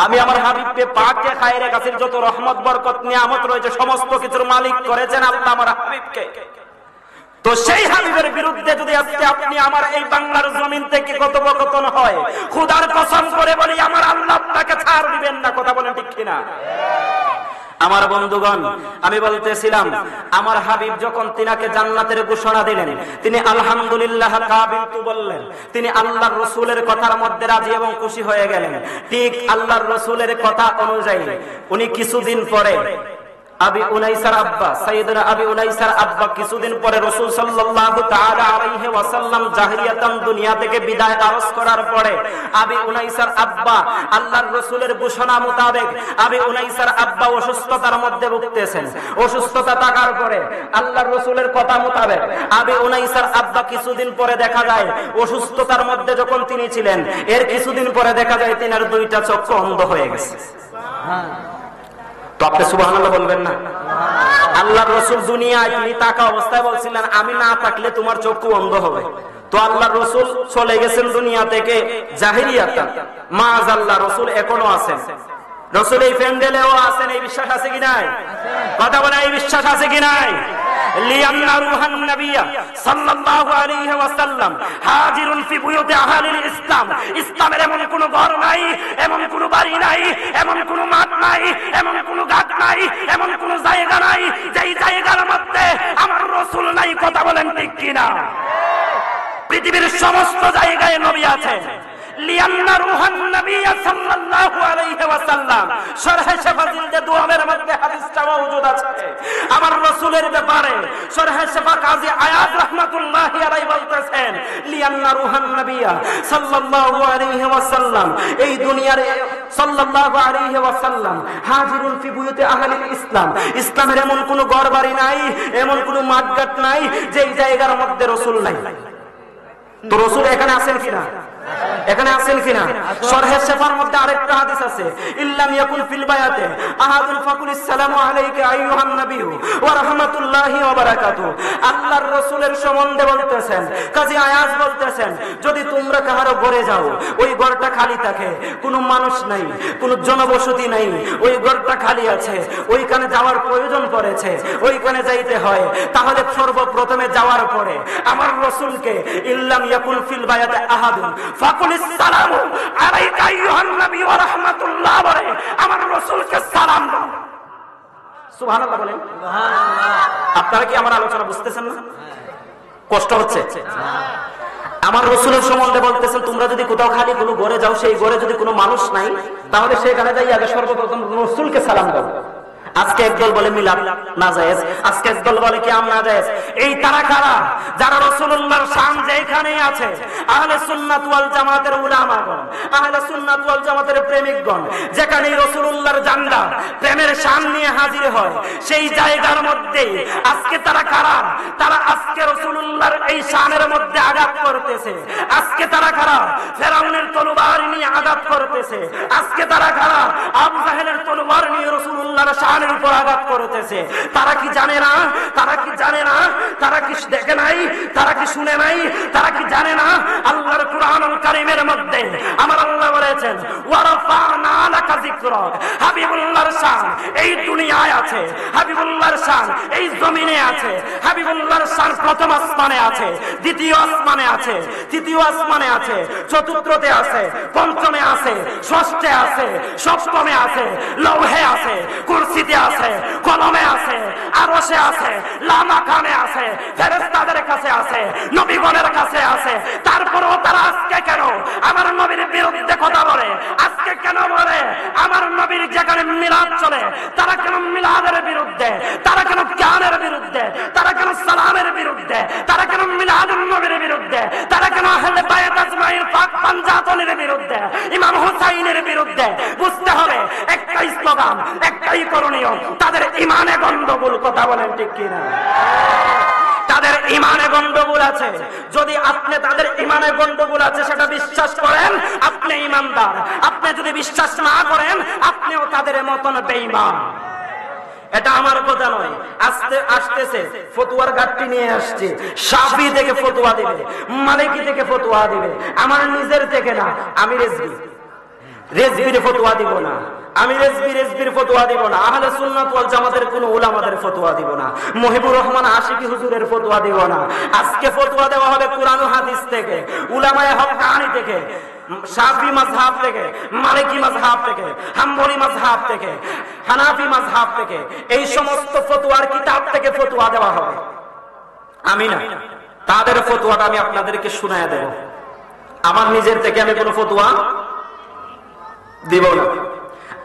আমি আমার হাবিবকে পাককে খায়রে কাসির, যত রহমত বরকত নিয়ামত রয়েছে সমস্ত কিছুর মালিক করেছেন আল্লাহ আমার হাবিবকে। তো সেই হাবিবের বিরুদ্ধে যদি আজকে আপনি আমার এই বাংলার জমিন থেকে কথোপকথন হয়, খোদার কসম করে বলি আমার আল্লাহ আপনাকে ছাড় দিবেন না। কথা বলেন ঠিক কিনা? আমার বন্ধুগণ, আমি বলতেছিলাম, আমার হাবিব যখন তিনাকে জান্নাতের ঘোষণা দিলেন, তিনি আলহামদুলিল্লাহ কাবিলতু বললেন, তিনি আল্লাহর রাসূলের কথার মধ্যে রাজি এবং খুশি হয়ে গেলেন। ঠিক আল্লাহর রাসূলের কথা অনুযায়ী উনি কিছুদিন পরে আবি উনাইসার আব্বা, সাইয়েদনা আবি উনাইসার আব্বা কিছুদিন পরে রাসূল সাল্লাল্লাহু তাআলা আলাইহি ওয়াসাল্লাম জাহিরিয়াতান দুনিয়া থেকে বিদায় আরজ করার পরে আবি উনাইসার আব্বা আল্লাহর রাসূলের ঘোষণা মোতাবেক আবি উনাইসার আব্বা অসুস্থতার মধ্যে ভুগতেছেন। অসুস্থতা থাকার পরে আল্লাহর রাসূলের কথা মোতাবেক আবি উনাইসার আব্বা কিছুদিন পরে দেখা যায়, অসুস্থতার মধ্যে যখন তিনি ছিলেন, এর কিছুদিন পরে দেখা যায় তিনার দুইটা চক্ষু অন্ধ হয়ে গেছে। তো আপনি সুবহানাল্লাহ বলবেন না? আল্লাহর রাসূল দুনিয়ায় তিনি থাকা অবস্থায় বলছিলেন, আমি না থাকলে তোমার চক্ষু অন্ধ হবে। তো আল্লাহর রাসূল চলে গেছেন দুনিয়া থেকে জাহিলিয়াতে, মাআযাল্লাহ রাসূল এখনো আছেন। রাসূল এই প্যান্ডেলেও আছেন, এই বিশ্বাস আছে কি নাই? কথা বলে, এই বিশ্বাস আছে কি নাই? লিআন্না রূহান নবিয়্য সাল্লাল্লাহু আলাইহি ওয়াসাল্লাম হাজিরুন ফি বুয়ুতি আহলিল ইসলাম। ইসলামের এমন কোন ঘর নাই, এমন কোন বাড়ি নাই, এমন কোন মাঠ নাই, এমন কোন ঘাট নাই, এমন কোন জায়গা নাই যেই জায়গার মধ্যে আমার রাসূল নাই। কথা বলেন ঠিক কি না? পৃথিবীর সমস্ত জায়গায় নবী আছেন। লিআন্না রূহান নবিয়্য সাল্লাল্লাহু আলাইহি ওয়াসাল্লাম, শরহে শাফাজিল যে দুআবের মধ্যে হাদিসটা মওজুদ আছে আমার রাসূলের ব্যাপারে। শরহে শাফা কাজী আয়াত রাহমাতুল্লাহি আলাইহি বলতেছেন, লিআন্না রূহান নবিয়্য সাল্লাল্লাহু আলাইহি ওয়াসাল্লাম, এই দুনিয়ার সাল্লাল্লাহু আলাইহি ওয়াসাল্লাম হাজিরুন ফি বুয়ুতি আহলিল ইসলাম। ইসলামের এমন কোন ঘর বাড়ি নাই, এমন কোন মাঠঘাট নাই যেই জায়গার মধ্যে রাসূল নাই। তো রাসূল এখানে আছেন কিনা? এখানে আছেন কিনা? শরহে শাফার মধ্যে আরেকটা হাদিস আছে, ইল্লাম ইয়াকুন ফিল বায়াতে আহাদুন ফাকুল আসসালামু আলাইকা আইয়ুহান নবিয়্যু ওয়া রাহমাতুল্লাহি ওয়া বারাকাতুহু। আল্লাহর রাসূলের সম্বন্ধে বলতেছেন, কাজী আয়াজ বলতেছেন, যদি তোমরা কাহারো ঘরে যাও, ওই ঘরটা খালি থাকে, কোনো মানুষ নাই, কোনো জনবসতি নাই, ওই ঘরটা খালি আছে, ওইখানে যাওয়ার প্রয়োজন পড়েছে, ওইখানে যাইতে হয়, তাহলে সর্বপ্রথমে যাওয়ার পরে আমার রাসূলকে ইল্লাম ইয়াকুন ফিল বায়াতে আহাদুন ফাকুল আসসালামু আলাইকা আইয়ুহান নবী ওয়া রাহমাতুল্লাহ বলে আমার রাসূলকে সালাম দাও। সুবহানাল্লাহ বলেন। সুবহানাল্লাহ। আপনারা কি আমার আলোচনা বুঝতেছেন না? কষ্ট হচ্ছে? আমার রাসূলের সম্বন্ধে বলতেছেন, তোমরা যদি কোথাও খালি কোনো ঘরে যাও, সেই ঘরে যদি কোনো মানুষ নাই, তাহলে সেখানে যাই আগে সর্বপ্রথম রাসূলকে সালাম দাও। আজকে একদল বলে মিলাদ নাজায়েজ, আজকে একদল বলে কিয়াম নাজায়েজ। এই তারা কারা? যারা রাসূলুল্লাহর শান যেখানে আছে, আহলে সুন্নাত ওয়াল জামাতের উলামাগণ, আহলে সুন্নাত ওয়াল জামাতের প্রেমিকগণ, যেখানে রাসূলুল্লাহর জান্ডা প্রেমের শান নিয়ে হাজির হয়, সেই জায়গার মধ্যে আজকে তারা কারা? তারা আজকে রাসূলুল্লাহর এই শানের মধ্যে আঘাত করতেছে। আজকে তারা কারা? ফেরাউনের তলোয়ার নিয়ে আঘাত করতেছে। আজকে তারা কারা? আবু জাহেলের তলোয়ার নিয়ে রাসূলুল্লাহর শানের উপর আঘাত করতেছে। তারা কি জানে না? তারা কি জানে না? তারা কি দেখে নাই? তারা কি শুনে নাই? তারা কি জানে না? আল্লাহর কুরআনুল কারীমের মধ্যে আমার আল্লাহ বলেছেন, ওয়া রাফা'না লাকা যিকরাক। হাবিবুল্লাহর শান এই দুনিয়ায় আছে, হাবিবুল্লাহর শান এই জমিনে আছে, হাবিবুল্লাহর শান প্রথম আসমানে আছে, দ্বিতীয় আসমানে আছে, তৃতীয় আসমানে আছে, চতুর্থতে আছে, পঞ্চমে আছে, ষষ্ঠে আছে, সপ্তমে আছে, লৌহে আছে, কুরসিতে আছে, কলমে আছে, আরশে আছে, লামাকানে আছে, ফেরেশতাদের কাছে আছে, নবীগণের কাছে আছে। তারপরেও তারা আজকে কেন আমার নবীর বিরুদ্ধে কথা বলে? আজকে কেন বলে আমার নবীর যেখানে মিলাদ চলে, তারা কেন মিলাদের বিরুদ্ধে? তারা কেন জ্ঞানের বিরুদ্ধে? তারা কেন সালামের বিরুদ্ধে? তারা কেন মিলাদুন নবীর বিরুদ্ধে? তারা কেন আহলে বায়াত আজমাইন পাক পাঞ্জাতনের বিরুদ্ধে, ইমাম হুসাইনের বিরুদ্ধে? বুঝতে হবে একটাই স্লোগান, একটাই করণীয়, তাদের ঈমানে গন্ডগোল। কথা বলেন ঠিক কিনা? তাদের ঈমানে গন্ডগোল আছে। যদি আপনি তাদের ঈমানে গন্ডগোল আছে সেটা বিশ্বাস করেন, আপনি ঈমানদার। আপনি যদি বিশ্বাস না করেন, আপনিও তাদের মতন বেঈমান। এটা আমার কথা নয়, আসতেছে ফতোয়ার গাড়ি নিয়ে আসছে, শাফি থেকে ফতোয়া দিবে, মালিকি থেকে ফতোয়া দিবে, আমার নিজের থেকে না। আমি রেজবির ফতোয়া দিব না, আমি রেজবির ফতোয়া দিব না, আহলে সুন্নাত ওয়াল জামাতের কোন উলামাদের ফতোয়া দিব না, মুহিবুর রহমান আশিকি হুজুরের ফতোয়া দিব না। আজকে ফতোয়া দেওয়া হবে কুরআন ও হাদিস থেকে, উলামায়ে হক্কানি থেকে, শাফি মাযহাব থেকে, মালিকি মাযহাব থেকে, হাম্বলি মাযহাব থেকে, হানাফি মাযহাব থেকে, এই সমস্ত ফতোয়ার কিতাব থেকে ফতোয়া দেওয়া হবে। আমি না, তাদের ফতোয়াটা আমি আপনাদেরকে শোনায়া দেব। আমার নিজের থেকে আমি কোনো ফতোয়া দিব না।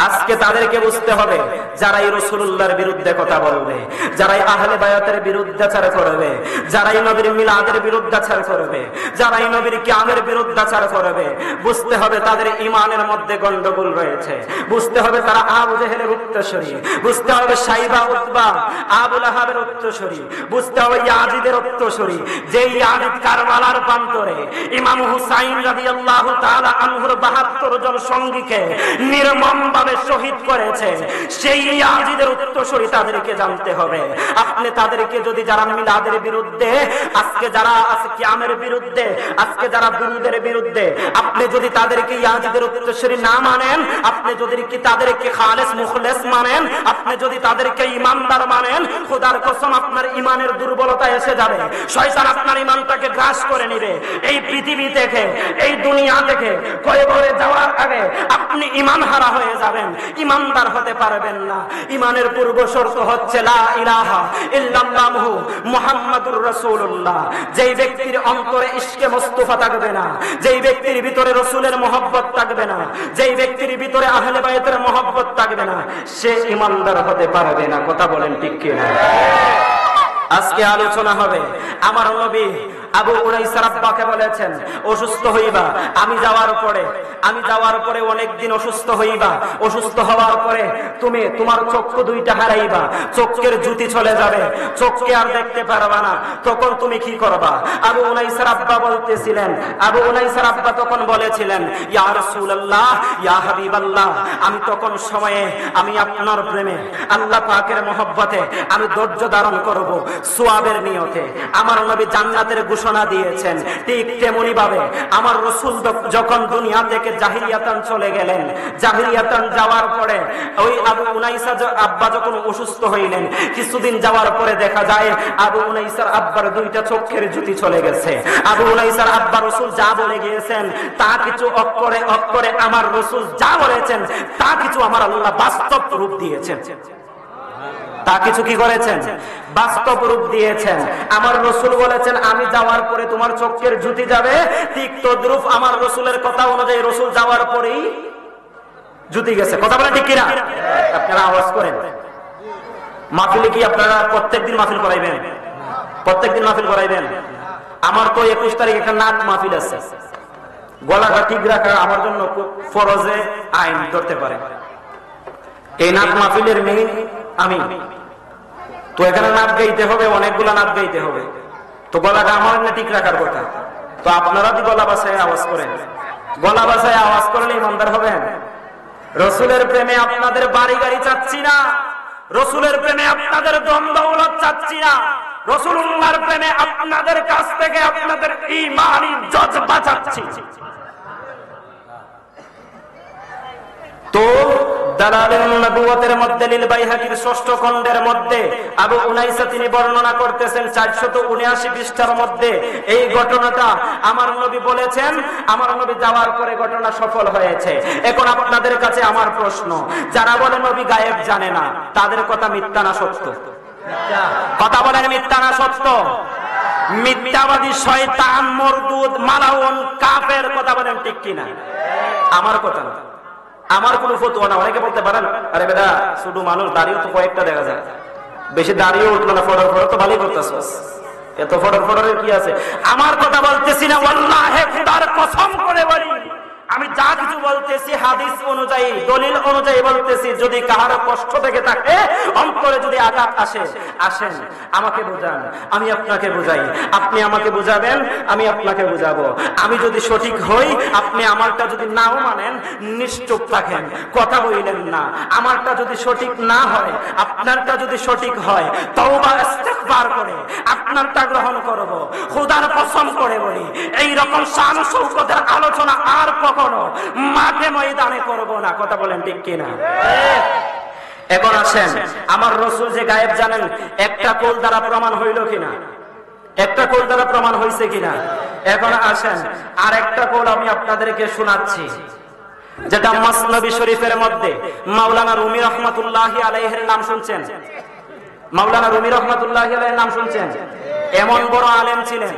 আজকে তাদেরকে বুঝতে হবে, যারাই রাসূলুল্লাহর বিরুদ্ধে কথা বলবে, যারাই আহলে বায়াতের বিরুদ্ধাচার করবে, যারাই নবীর মিলাদের বিরুদ্ধাচার করবে, যারাই নবীর কিয়ামের বিরুদ্ধাচার করবে, বুঝতে হবে তাদের ঈমানের মধ্যে গন্ডগোল রয়েছে। বুঝতে হবে তারা আবু জেহেলের উত্তরসূরি, বুঝতে হবে সাইবা উতবা আবু লাহাবের উত্তরসূরি, বুঝতে হবে ইয়াজিদের উত্তরসূরি, যেই ইয়াজিদ কারবালার প্রান্তরে ইমাম হুসাইন রাদিয়াল্লাহু তাআলা আনহুর ৭২ জন সঙ্গীকে নির্মম ভাবে শহীদ করেছে, সেই ইয়াজিদের উত্তরসূরি তাদেরকে জানতে হবে। আপনি তাদেরকে যদি যারা মিলাদের বিরুদ্ধে, আজকে যারা আছে কিয়ামের বিরুদ্ধে, আজকে যারা দুরূদের বিরুদ্ধে, আপনি যদি তাদেরকে ইয়াজিদের উত্তরসূরি না মানেন, আপনি যদি কি তাদেরকে খালেস মুখলেস মানেন, আপনি যদি তাদেরকে ইমানদার মানেন, খোদার কসম আপনার ইমানের দুর্বলতা এসে যাবে। শয়তান আপনার ইমানটাকে গ্রাস করে নেবে। এই পৃথিবী থেকে, এই দুনিয়া থেকে কবরে যাওয়ার আগে আপনি ইমান হারা হয়ে যাবেন, ইমানদার হতে পারবেন না। ইমানের পূর্ব শর্ত হচ্ছে লা ইলাহা ইল্লাল্লাহু মুহাম্মাদুর রাসূলুল্লাহ। যেই ব্যক্তির অন্তরে ইশকে মুস্তাফা থাকবে না, যেই ব্যক্তির ভিতরে রাসূলের মহব্বত থাকবে না, যেই ব্যক্তির ভিতরে আহলে বায়তের মহব্বত থাকবে না, সে ইমানদার হতে পারবে না। কথা বলেন ঠিক কি না? আজকে আলোচনা হবে আমার নবী আবু উনাইসা রাব্বাকে বলেছেন অসুস্থ হইবা, আমি যাওয়ার পরে অনেকদিন অসুস্থ হইবা, অসুস্থ হওয়ার পরে তুমি তোমার চক্ষু দুইটা হারাইবা, চোখের জ্যোতি চলে যাবে, চোখকে আর দেখতে পারবা না। তখন তুমি কি করবা? আবু উনাইসা রাব্বা বলতেছিলেন, আবু উনাইসা রাব্বা তখন বলেছিলেন, ইয়া রাসূলুল্লাহ, ইয়া হাবিবাল্লাহ, আমি তখন সময়ে আমি আপনার প্রেমে, আল্লাহ পাকের মহব্বতে আমি ধৈর্য ধারণ করব সওয়াবের নিয়তে। আমার নবী জান্নাতের ঘোষণা দিয়েছেন। ঠিক তেমনি ভাবে আমার রাসূল যখন দুনিয়া থেকে জাহিলিয়াতান চলে গেলেন, জাহিলিয়াতান যাওয়ার পরে ওই আবু উনাইসা আব্বা যখন অসুস্থ হইলেন, কিছুদিন যাওয়ার পরে দেখা যায় আবু উনাইসার আব্বার দুইটা চোখের জ্যোতি চলে গেছে। আবু উনাইসার আব্বা রাসূল যা বলে গিয়েছেন তা কিছু অক্ষরে অক্ষরে আমার রাসূল যা বলেছেন তা কিছু আমার আল্লাহ বাস্তব রূপ দিয়েছেন। তা কিছু কি করেছেন? বাস্তব রূপ দিয়েছেন। আমার রাসূল বলেছেন আমি যাওয়ার পরে তোমার চোখের জ্যোতি যাবে, ঠিক তদ্রূপ আমার রাসূলের কথা অনুযায়ী রাসূল যাওয়ার পরেই জ্যোতি গেছে। কথা বলেন ঠিক কিনা? আপনারা আওয়াজ করেন। মাহফিলে কি আপনারা প্রত্যেকদিন মাহফিল করাইবেন? প্রত্যেকদিন মাহফিল করাইবেন? আমার তো 21 তারিখ একটা নাট মাহফিল আছে। গলাটা ঠিক রাখা আমার জন্য ফরজে আইন ধরতে পারে। এই নাট মাহফিলের মেইন আমি তো, এখানে নাচ গাইতে হবে, অনেকগুলা নাচ গাইতে হবে, তো গলাটা আমার না ঠিক রাখার কথা। তো আপনারা যদি গলা বাসায় আওয়াজ করেন, গলা বাসায় আওয়াজ করলে ইমানদার হবেন। রাসূলের প্রেমে আপনাদের বাড়ি গাড়ি চাচ্ছি না, রাসূলের প্রেমে আপনাদের ধন দৌলত চাচ্ছি না, রাসূলুল্লাহর প্রেমে আপনাদের কাছ থেকে আপনাদের ঈমানি জজবা চাচ্ছি। তো দালালুন নবুওয়াতের মধ্যে লিল বাইহাকির 6ষ্ঠ খণ্ডের মধ্যে আবু উনাইসা তিনি বর্ণনা করতেছেন 479 পৃষ্ঠার মধ্যে এই ঘটনাটা আমার নবী বলেছেন। আমার নবী যাওয়ার পরে ঘটনা সফল হয়েছে। এখন আপনাদের কাছে আমার প্রশ্ন, যারা বলে নবী গায়েব জানে না, তাদের কথা মিথ্যা না সত্য? কথা বলেন, মিথ্যা না সত্য? মিথ্যাবাদী, শয়তান, মরদুদ, মালাউন, কাফের। কথা বলেন ঠিক কিনা? আমার কথা না, আমার কোন ফতোয়া না। অনেকে বলতে পারেন আরে বেটা শুধু মানুষ, দাড়িও তো কয়েকটা দেখা যায়, বেশি দাড়িও উঠলো না, ফডর ফডর তো ভালোই করতেছস, এত ফডর ফডরের কি আছে? আমার কথা বলতেছি না, আল্লাহে খোদার কসম করে বলি, আমি যা কিছু বলতেছি হাদিস অনুযায়ী, দলিল অনুযায়ী বলতেছি। যদি কাহারো কষ্ট থেকে থাকে, অন্তরে যদি আঘাত আসে, আসেন আমাকে বুঝান, আমি আপনাকে বুঝাই, আপনি আমাকে বুঝাবেন, আমি আপনাকে বুঝাবো। আমি যদি সঠিক হই, আপনি আমারটা যদি নাও মানেন, নিশ্চুপ থাকেন, কথা বললেন না। আমারটা যদি সঠিক না হয়, আপনারটা যদি সঠিক হয়, তওবা ইস্তিগফার করে আপনারটা গ্রহণ করব। খোদার কসম করে বলি, এই রকম শান শৌকতের আলোচনা আর কখনো মাঠে ময়দানে করব না। কথা বলেন ঠিক কিনা? এখন আসেন, আমার রাসূল যে গায়েব জানেন, একটা কোল দ্বারা প্রমাণ হইল কিনা? একটা কোল দ্বারা প্রমাণ হয়েছে কিনা? এখন আসেন, আর একটা কোল আমি আপনাদেরকে শোনাচ্ছি, যেটা মসনবী শরীফের মধ্যে মাওলানা রুমি রহমাতুল্লাহি আলাইহির নাম শুনছেন? মাওলানা রুমি রহমাতুল্লাহি আলাইহির নাম শুনছেন? এমন বড় আলেম ছিলেন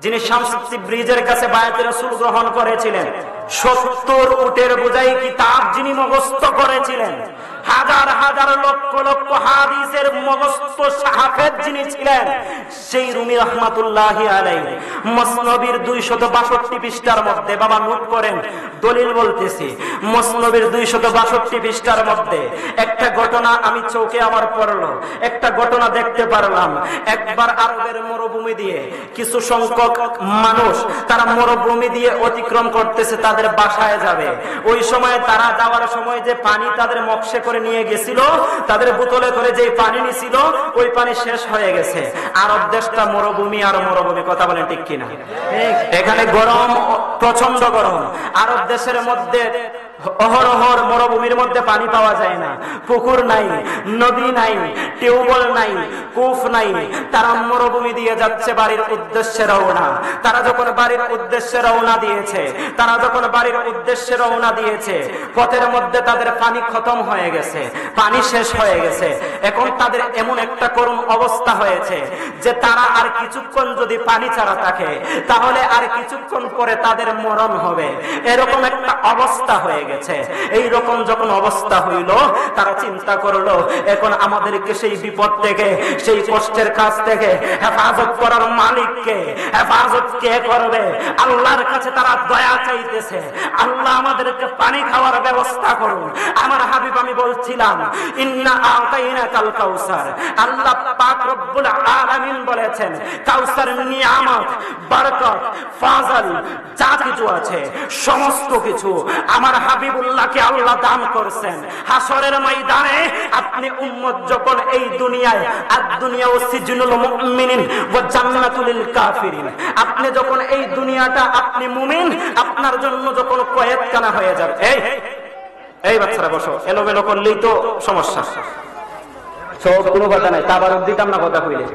যিনি শামসুদ্দি ব্রিজের কাছে বায়াতে রাসূল গ্রহণ করেছিলেন। 70 উটের বোঝাই কিতাব যিনি মুখস্থ করেছিলেন, হাজার হাজার লক্ষ লক্ষ হাদিসের মুখস্থ হাফেজ যিনি ছিলেন, সেই রুমি রহমাতুল্লাহি আলাইহি মসনবীর 262 পৃষ্ঠার মধ্যে, বাবা নোট করেন, দলিল বলতেছি, মসনবীর 262 পৃষ্ঠার মধ্যে একটা ঘটনা আমি চোখে আমার পড়লো, একটা ঘটনা দেখতে পারলাম। একবার আরবের মরুভূমি দিয়ে কিছু সংখ্যক মানুষ, তারা মরুভূমি দিয়ে অতিক্রম করতেছে, তাদের তাদের বাসায় যাবে, ওই সময় তারা যাওয়ার সময় যে পানি তাদের মক্সে করে নিয়ে গেছিল, তাদের বোতলে করে যে পানি নিছিল, ওই পানি শেষ হয়ে গেছে। আরব দেশটা মরুভূমি আর মরুভূমি, কথা বলেন ঠিক কিনা? এখানে গরম, প্রচন্ড গরম। আরব দেশের মধ্যে অহরহর মরুভূমির মধ্যে পানি পাওয়া যায় না, পুকুর নাই, নদী নাই, টিউবওয়েল নাই, কূপ নাই। তারা মরুভূমি দিয়ে যাচ্ছে বাড়ির উদ্দেশ্যে রওনা। তারা যখন বাড়ির উদ্দেশ্যে রওনা দিয়েছে, পথের মধ্যে তাদের পানি খতম হয়ে গেছে, পানি শেষ হয়ে গেছে। এখন তাদের এমন একটা করুণ অবস্থা হয়েছে যে তারা আর কিছুক্ষণ যদি পানি ছাড়া থাকে, তাহলে আর কিছুক্ষণ পরে তাদের মরণ হবে, এরকম একটা অবস্থা হয়ে গেছে। এই রকম যখন অবস্থা হইল, তারা চিন্তা করলো এখন আমাদেরকে সেই বিপদ থেকে, সেই কষ্টের কাছ থেকে হেফাজত করার মালিককে, হেফাজত কে করবে? আল্লাহর কাছে তারা দয়া চাইতেছে, আল্লাহ আমাদেরকে পানি খাওয়ার ব্যবস্থা করুন। আমার হাবিব, আমি বলছিলাম ইন্না আতাইনাকাল কাউসার, আল্লাহ পাক রব্বুল আলামিন বলেছেন কাউসার নিয়ামত, বরকত, ফাজল যা কিছু আছে সমস্ত কিছু আমার হাবিবুল্লাহকে আল্লাহ দান করছেন। হাসরের ময়দানে আপনি উম্মত যখন এই দুনিয়ায়, আদ-দুনিয়া সিজনুল মুমিনিন ওয়া জান্নাতুল লিল কাফিরিন, আপনি যখন এই দুনিয়াটা আপনি মুমিন, আপনার জন্য যখন কয়েদখানা হয়ে যাবে। এই বাচ্চারা বসো, এলোমেলো করলেই তো সমস্যা। সব কোনো কথা নাই, তাবারক দিতাম না কথা কইলে।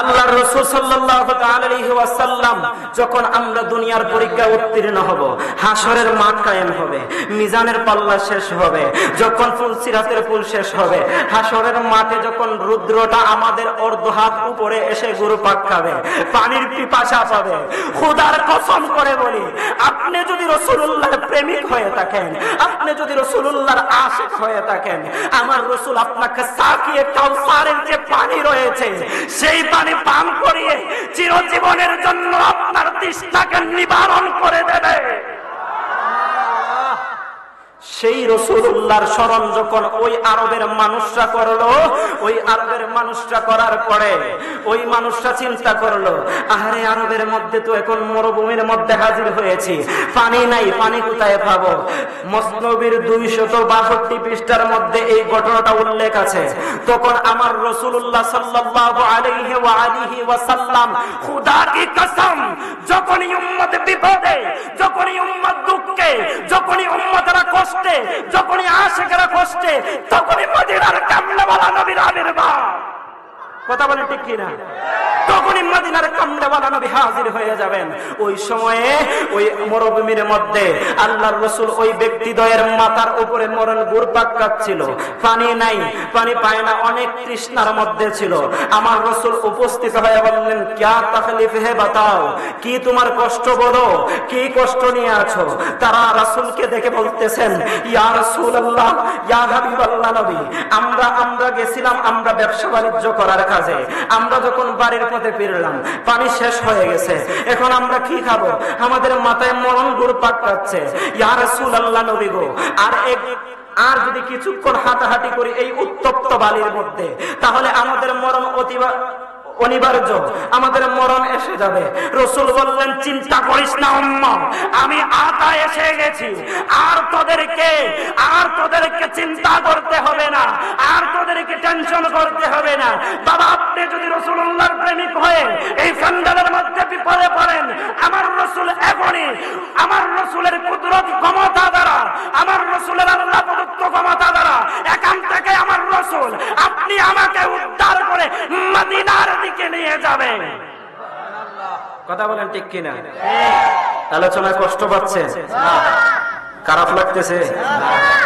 আল্লাহর রাসূল সাল্লাল্লাহু আলাইহি ওয়াসাল্লাম যখন আমরা দুনিয়ার পরীক্ষা উত্তীর্ণ হব, হাসরের মাঠ কায়েম হবে, মিজানের পাল্লা শেষ হবে, যখন ফুলসিরাতের পুল শেষ হবে, হাসরের মাঠে যখন রুদ্রটা আমাদের অর্ধ হাত উপরে এসে ঘুরপাক খাবে, পানির পিপাসা পাবে, খোদার কসম করে বলি, আপনি যদি রাসূলুল্লাহর প্রেমিক হয়ে থাকেন, আপনি যদি রাসূলুল্লাহর আশিক হয়ে থাকেন, আমার রাসূল আপনাকে সাকিয়ে কাউসারের যে পানি রয়েছে, সেই পানি পান করিয়ে চিরজীবনের জন্য আপনার তৃষ্ণাকে নিবারণ করে দেবে। সেই রাসূলুল্লাহর স্মরণ যখন ওই আরবের মানুষরা করলো, ওই আরবের মানুষরা করার পরে ওই মানুষরা চিন্তা করলো, আরে আরবের মধ্যে তো এখন মরুভূমির মধ্যে হাজির হয়েছি, পানি নাই, পানি কোথায় পাবো? মসনবীর 262 পৃষ্ঠার মধ্যে এই ঘটনাটা উল্লেখ আছে। তখন আমার রাসূলুল্লাহ সাল্লাল্লাহু আলাইহি ওয়া আলিহি ওয়াসাল্লাম খোদা কি কসম, যখনই উম্মত বিপদে, যখনই উম্মত দুঃখে, যখনই উম্মতরা কষ্টে, যখনই আশিকেরা কষ্টে, তখনই মদিনার কামলাওয়ালা নবীর আবির্ভাব। কথা বলেন ঠিক কিনা? তখনই মদিনার কামলাওয়ালা নবী হাজির হয়ে যাবেন। ওই সময়ে ওই মরুভূমির মধ্যে আল্লাহর রাসূল ওই ব্যক্তিদ্বয়ের মাথার উপরে মরণ ঘুরপাক খাচ্ছিল, পানি নাই, পানি পায় না, অনেক তৃষ্ণার মধ্যে ছিল। আমার রাসূল উপস্থিত হয়ে বললেন, ক্যা তাকলিফ হে বাতাও, কি তোমার কষ্ট বলো, কি কষ্ট নিয়ে আছো? তারা রাসূলকে দেখে বলতেছেন, ইয়া রাসূলুল্লাহ, ইয়া হাবিবাল্লাহ নবী, আমরা গেছিলাম আমরা ব্যবসা বাণিজ্য করার কাজে, আমরা যখন বাড়ির পথে ফিরলাম, পানি শেষ হয়ে গেছে, এখন আমরা কি খাবো? আমাদের মাথায় মরণ ঘুরপাক খাচ্ছে। ইয়া রাসূলুল্লাহ নবী গো, আর যদি কিছুক্ষণ হাঁটাহাঁটি করি এই উত্তপ্ত বালির মধ্যে, তাহলে আমাদের মরণ অনিবার্য, আমাদের মরণ এসে যাবে। রাসূল বললেন, চিন্তা করিস না উম্মা, আমি আতা এসে গেছি, আর তোদেরকে চিন্তা করতে হবে না, আর তোদেরকে টেনশন করতে হবে না। বাবা, আপনি যদি রাসূলুল্লাহর প্রেমিক হয়ে এই ফান্ডালের মধ্যে বিপদে পড়েন, আমার রাসূল এখনই, আমার রাসূলের কুদরত ক্ষমতা দ্বারা, আমার রাসূলের আল্লাহ প্রদত্ত ক্ষমতা দ্বারা, এখান থেকে আমার রাসূল আপনি আমাকে উদ্ধার করে মদিনার দিকে নিয়ে যাবেন। কথা বলেন ঠিক কিনা? আলোচনায় কষ্ট পাচ্ছেন? খারাপ লাগতেছে?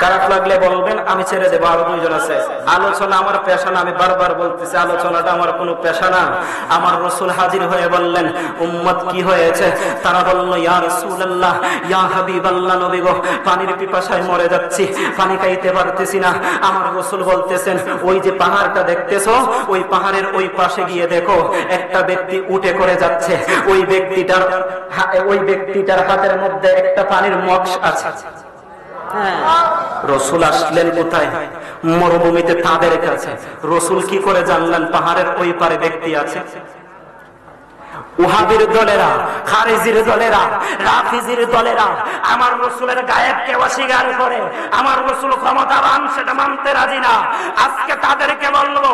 খারাপ লাগলে বলবেন, আমি ছেড়ে দেবো, আরো 2 জন আছে। আলোচনা আমার পেশা না, আমি বারবার বলতেছি, আলোচনাটা আমার কোনো পেশা না। আমার রাসূল হাজির হয়ে বললেন, উম্মত কি হয়েছে? তারা বলল, ইয়া রাসূলুল্লাহ, ইয়া হাবিবাল্লাহ নবী গো, পানির পিপাসায় মরে যাচ্ছি, পানি খাইতে পারতেছি না। আমার রাসূল বলতেছেন, ওই যে পাহাড়টা দেখতেছো, ওই পাহাড়ের ওই পাশে গিয়ে দেখো, একটা ব্যক্তি উঠে করে যাচ্ছে, ওই ব্যক্তিটার হাতের মধ্যে একটা পানির মগ আছে। রাসূল আসলেন কোথায়? মরুভূমিতে তাদের কাছে। রাসূল কি করে জানলেন পাহাড়ের ওই পারে ব্যক্তি আছে? ওয়াহাবির দলেরা, খারিজির দলেরা, রাফিজির দলেরা আমার রাসূলের গায়েবকে অস্বীকার করে, আমার রাসূল ক্ষমতাবান সেটা মানতে রাজি না। আজকে তাদেরকে বলবো,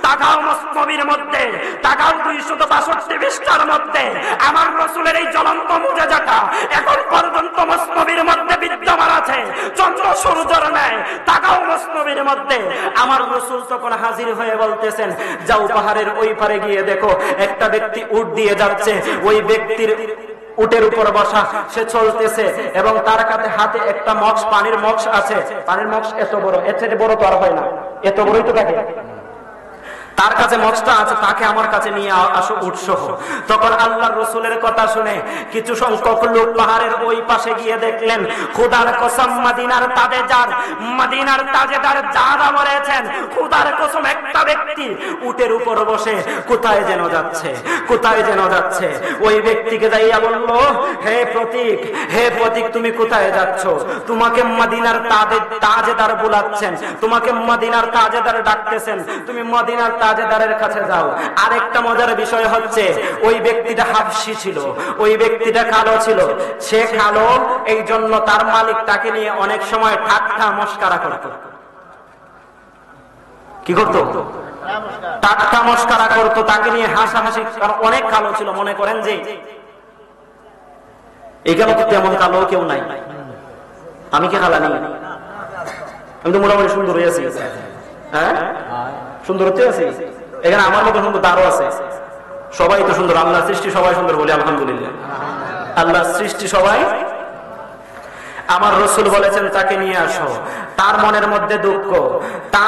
তাকাও মসনবীর মধ্যে, তাকাও 262 পৃষ্ঠার মধ্যে আমার রাসূলের এই জ্বলন্ত মুজিজাটা এখন পর্যন্ত মসনবীর মধ্যে বিদ্যমান আছে, চন্দ্র সূর্যের ন্যায়। তাকাও মসনবীর মধ্যে আমার রাসূল তখন হাজির হয়ে বলতেছেন, যাও পাহাড়ের ওই পারে গিয়ে দেখো একটা ব্যক্তি উট দিয়ে যাচ্ছে, ওই ব্যক্তির উটের উপর বসা, সে চলতেছে এবং তার কাছে হাতে একটা মক্স, পানির মক্স আছে। পানির মক্স এত বড়, এর থেকে বড় তো আর হয় না, এত বড়ই তো থাকে। তার কাছে মক্সটা আছে, তাকে আমার কাছে নিয়ে আসো উৎসহ। তখন আল্লাহর রাসূলের কথা শুনে কিছু সংখ্যক লোক পাহাড়ের ওই পাশে গিয়ে দেখলেন, খোদার কসম মদিনার তাজেদার, মদিনার তাজেদার যারা বলেছেন, খোদার কসম একটা ব্যক্তি উটের উপর বসে কোথায় যেন যাচ্ছে, কোথায় যেন যাচ্ছে। ওই ব্যক্তিকে যাইয়া বলল, হে প্রতীক, হে প্রতীক, তুমি কোথায় যাচ্ছ? তোমাকে মদিনার তাজেদার বুলাচ্ছেন, তোমাকে মদিনার তাজেদার ডাকতেছেন, তুমি মদিনার তাজেদারের কাছে যাও। আরেকটা মজার বিষয় হচ্ছে, ওই ব্যক্তিটা হাবশী ছিল, ওই ব্যক্তিটা কালো ছিল। সে কালো, এই জন্য তার মালিক তাকে নিয়ে অনেক সময় ঠাট্টা মস্কারা করত। কি করত? ঠাট্টা মস্কারা করত, তাকে নিয়ে হাসাহাসি, কারণ অনেক কালো ছিল। মনে করেন যে এখানে তো তেমন কালো কেউ নাই, আমি কি কালা নেই? আমি তো মোটামুটি সুন্দর হয়েছি। হ্যাঁ, সুন্দর হতে আছে এখানে, আমার মতো সুন্দর তারও আছে। সবাই তো সুন্দর, আল্লাহর সৃষ্টি সবাই সুন্দর, বলি আলহামদুলিল্লাহ। আল্লাহর সৃষ্টি সবাই। আমার রাসূল বলেছেন তাকে নিয়ে আসো। তার মনের মধ্যে দুঃখ, তা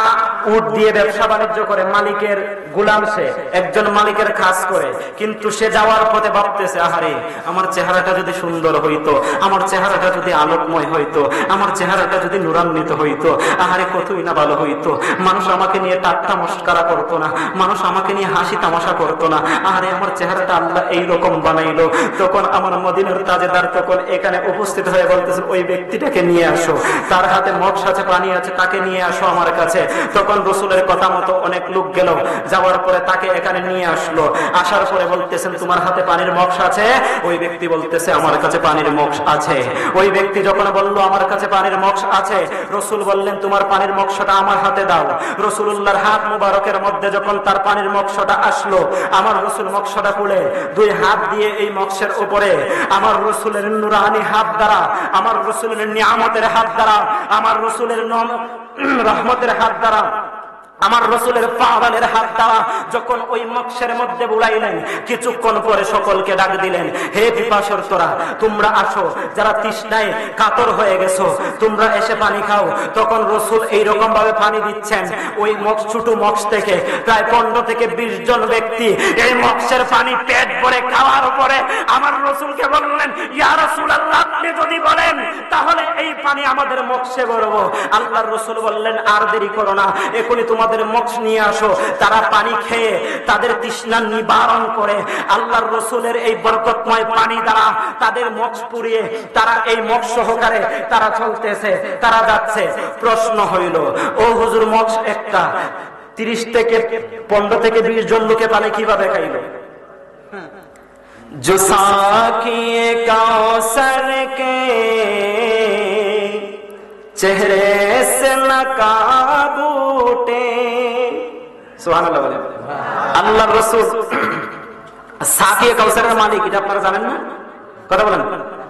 উট দিয়ে ব্যবসা বাণিজ্য করে, মালিকের গোলাম, সে একজন মালিকের কাজ করে। কিন্তু সে যাওয়ার পথে ভাবতেছে, আহারে আমার চেহারাটা যদি সুন্দর হইতো, আমার চেহারাটা যদি আলোকময় হইতো, আমার চেহারাটা যদি নূরান্বিত হইতো, আহারে কতই না ভালো হইতো। মানুষ আমাকে নিয়ে ঠাট্টা মস্করা করতো না, মানুষ আমাকে নিয়ে হাসি তামাশা করতো না। আহারে আমার চেহারাটা আল্লাহ এইরকম বানাইলো। তখন আমার মদিনার তাজেদার তখন এখানে উপস্থিত হয়ে বলতেছেন, ওই ব্যক্তিটাকে নিয়ে আসো, তার হাতে মক্স আছে, পানি আছে, তাকে নিয়ে আসো আমার কাছে। তখন রাসূলের কথা মতো অনেক লোক গেল, যাওয়ার পরে তাকে এখানে নিয়ে আসলো। আসার পরে বলতেছেন, তোমার হাতে পানির মক্স আছে? ওই ব্যক্তি বলতেছে, আমার কাছে পানির মক্স আছে। ওই ব্যক্তি যখন বলল আমার কাছে পানির মক্স আছে, রাসূল বললেন, তোমার পানির মক্সটা আমার হাতে দাও। রাসূলুল্লাহর হাত মুবারকের মধ্যে যখন তার পানির মক্সটা আসলো, আমার রাসূল মক্সটা খুলে দুই হাত দিয়ে এই মক্সের উপরে আমার রাসূলের নূরানি হাত দ্বারা, আমার রাসূলের নিয়ামতের হাত দ্বারা, আমার রাসূলের রহমতের হাত দ্বারা, আমার রাসূলের পাওয়ালের হাত দ্বারা যখন ওই মক্সের মধ্যে বুলাইলেন, কিছুক্ষণ পরে সকলকে ডাক দিলেন, হে পিপাসর্তরা, তোমরা আসো, যারা তৃষ্ণায় কাতর হয়ে গেছো, তোমরা এসে পানি খাও। তখন রাসূল এইরকম ভাবে পানি দিচ্ছেন। ওই মক্স, ছোট মক্স থেকে প্রায় 15 থেকে 20 জন ব্যক্তি এই মক্সের পানি পেট ভরে খাওয়ার পরে আমার রাসূলকে বললেন, ইয়া রাসূলুল্লাহ, আপনি যদি বলেন তাহলে এই পানি আমাদের মক্সে ভরবো। আল্লাহর রাসূল বললেন, আর দেরি করো না, এখনই তোমাদের মক্স নিয়ে আসো। তারা পানি খেয়ে তাদের তৃষ্ণা নিবারণ করে আল্লাহর রাসূলের এই বরকতময় পানি দ্বারা তাদের মক্স পুরিয়ে তারা এই মক্স সহকারে তারা চলতেছে, তারা যাচ্ছে। প্রশ্ন হইল, ও হুজুর, মক্স একটা, 30 থেকে 15 থেকে 20 জন লোকে পানি কিভাবে খাইল? जो साकिए कौसर के चेहरे से नकाब उठे, সুবহানাল্লাহ বলেন। আল্লাহর রাসূল সাকিয়ে কাউসারের মালিক, এটা আপনারা জানেন না? কথা বলেন।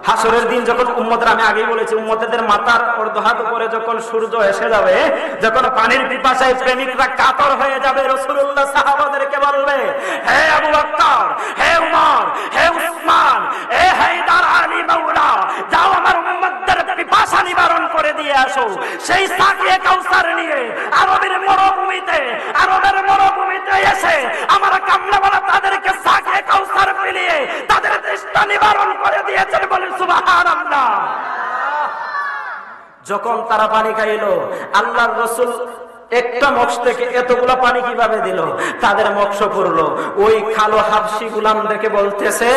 হাসরের দিন যখন উম্মতের, আমি আগেই বলেছি, উম্মতের মাথার অর্ধহাত উপরে যখন সূর্য এসে যাবে, যখন পানির পিপাসায় প্রেমিকরা কাতর হয়ে যাবে, রাসূলুল্লাহ সাহাবাদেরকে বলবে, হে আবু বকর, হে উমর, হে উসমান, হে হায়দার আলী মাওলা, যাও আমার উম্মতদের পিপাসা নিবারণ করে দিয়ে আসো। সেই সাকিয়ে কাউসার নিয়ে আরবের মরুভূমিতে এসে আমার কামলাওয়ালা তাদেরকে সাকিয়ে কাউসার পিলিয়ে তাদের তৃষ্ণা নিবারণ করে দিয়েছেন। বলেন সুবহানাল্লাহ। যখন তারা পানি খাইলো, আল্লাহর রাসূল একটা মক্স থেকে এতগুলা পানি কিভাবে দিল? তাদের মক্স পড়লো। ওই কালো হাবশী গোলাম দেখে বলতেছে,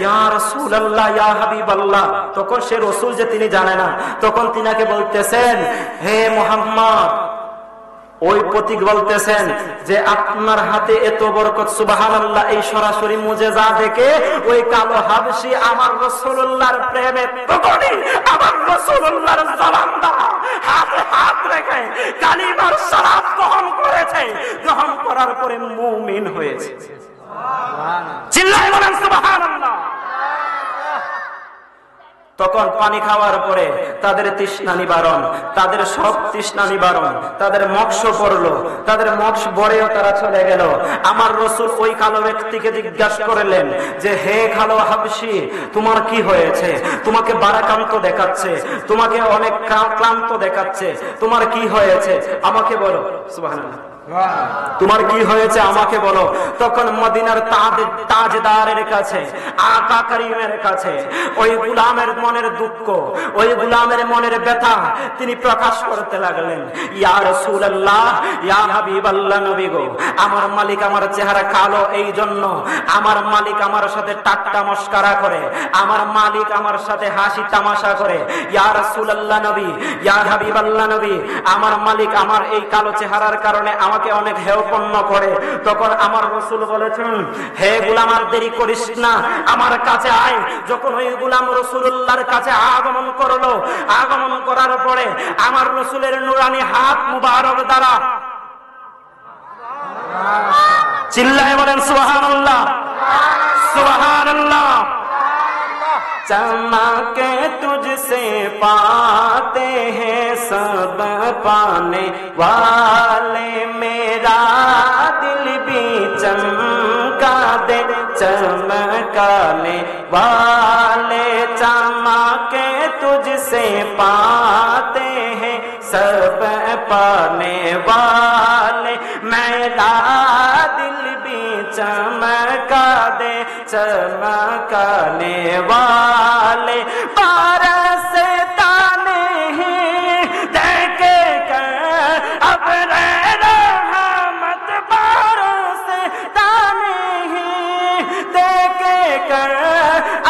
ইয়া রাসূলুল্লাহ, ইয়া হাবিবাল্লাহ। তখন সে রাসূল যে তিনি জানে না, তখন তিনাকে বলতেছেন, হে মুহাম্মদ, ওই প্রতীক বলতেছেন যে আপনার হাতে এত বরকত, সুবহানাল্লাহ। এই সরাসরি মুজেজা দেখে ওই কালো হাবশী আমার রাসূলুল্লাহর প্রেমে তখনই আমার রাসূলুল্লাহর জবান দ্বারা হাতে হাত রেখে কালিমার শরাব গ্রহণ করেছে। গ্রহণ করার পরে মুমিন হয়েছে। চিল্লায় বলেন সুবহানাল্লাহ। তখন পানি খাওয়ার পরে তাদের তৃষ্ণা নিবারণ, তাদের সব তৃষ্ণা নিবারণ, তাদের মোক্ষ পড়লো, তাদের মোক্ষ বড়েও তারা চলে গেল। আমার রাসূল ওই কালো ব্যক্তিকে জিজ্ঞাসা করলেন যে হে কালো হাবশী, তোমার কি হয়েছে? তোমাকে বারাকান্ত দেখাচ্ছে, তোমাকে অনেক ক্লান্ত দেখাচ্ছে, তোমার কি হয়েছে আমাকে বলো। সুবহানাল্লাহ। তোমার কি হয়েছে আমাকে বলো। তখন মদিনার তাজদারের কাছে, আকা করিমের কাছে ওই গোলামের মনের দুঃখ, ওই গোলামের মনের ব্যথা তিনি প্রকাশ করতে লাগলেন। ইয়া রাসূলুল্লাহ, ইয়া হাবিবাল্লাহ, নবী গো, আমার মালিক আমার চেহারা কালো এই জন্য, আমার মালিক আমার সাথে ঠাট্টা মশকরা করে, আমার মালিক আমার সাথে হাসি তামাশা করে। ইয়া রাসূলুল্লাহ নবী, ইয়া হাবিবাল্লাহ নবী, আমার মালিক আমার এই কালো চেহারার কারণে আমাকে অনেক হেয়পন্ন করে। তখন আমার রাসূল বলেছেন, হে গোলাম আর দেরি করিস না, আমার কাছে আয়। যখন ওই গোলাম রাসূলুল্লাহর কাছে আগমন করলো, আগমন করার পরে আমার রাসূলের নুরানি হাত মুবারক দ্বারা, চিল্লায় বলেন সুবহানাল্লাহ, সুবহানাল্লাহ। चमके तुझसे पाते हैं सब पाने वाले, मेरा दिल भी चमका दे चमकाने वाले। चमके तुझसे पाते हैं सब पाने वाले, मेरा दिल भी चमका दे चमकाने वाले। बरसता नहीं देखे कर अपने रहमत, बरसता नहीं देखे कर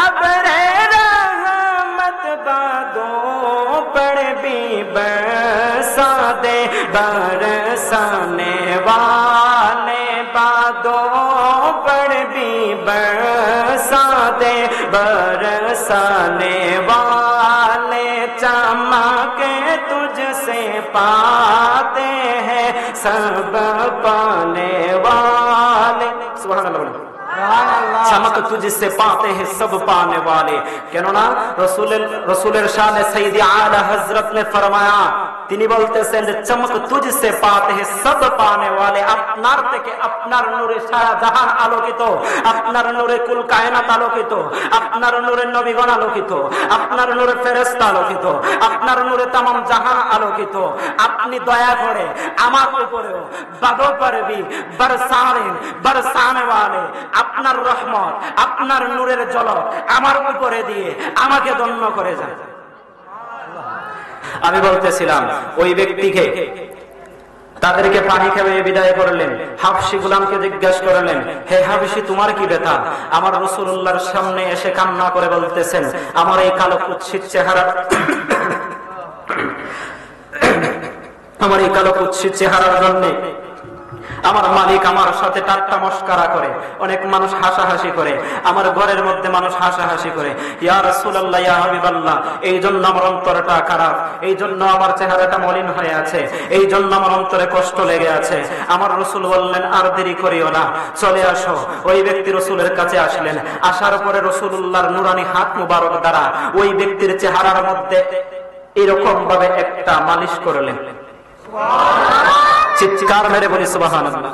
अपने रहमत, बादों पर भी बरसा दे बरसाने वाले, बादों पर भी बरसा दे बरसाने वाले। चमके तुझसे पाते हैं सब पाने वाले। सुभान अल्लाह। चमक तुझसे पाते हैं सब पाने वाले। কেননা রসুলের শানে সৈয়দ আলা হযরত ने फरमाया, তিনি বলতেছেন যে চমক তুঝসে পাতে হে সব পানে ওয়ালে, আপনার থেকে আপনার নূরে সারা জাহান আলোকিত, আপনার নূরে কুল কায়নাত আলোকিত, আপনার নূরে নবীগণ আলোকিত, আপনার নূরে ফেরেশতা আলোকিত, আপনার নূরে तमाम জাহান আলোকিত। আপনি দয়া করে আমার উপরেও বাদো পারবি বরসানে ওয়ালে, আপনার রহমত, আপনার নূরের ঝলক আমার উপরে দিয়ে আমাকে ধন্য করে যান। আমি বলতেছিলাম ওই ব্যক্তিকে তাদেরকে পানি খাইয়ে বিদায় করলেন। হাবশী গোলামকে জিজ্ঞাসা করলেন, হে হাবশী, তোমার কি ব্যথা? আমার রাসূলুল্লাহর সামনে এসে কান্না করে বলতেছেন, আমার এই কালো কুৎসিত চেহারা, আমার এই কালো কুৎসিত চেহারার জন্য আমার মালিক আমার সাথে ঠাট্টা মশকরা করে, অনেক মানুষ হাসাহাসি করে, আমার ঘরের মধ্যে মানুষ হাসাহাসি করে। ইয়া রাসূলুল্লাহ, ইয়া হাবিবাল্লাহ, এই জন্য আমার অন্তরটা খারাপ, এই জন্য আমার চেহারাটা মলিন হয়ে আছে, এই জন্য আমার অন্তরে কষ্ট লেগে আছে। আমার রাসূল বললেন, আর দেরি করিও না, চলে আসো। ওই ব্যক্তি রাসূলের কাছে আসলেন। আসার পরে রাসূলুল্লাহর নুরানি হাত মুবারক দ্বারা ওই ব্যক্তির চেহারার মধ্যে এরকম ভাবে একটা মালিশ করলেন। চিৎকার মেরে বলি সুবহানাল্লাহ।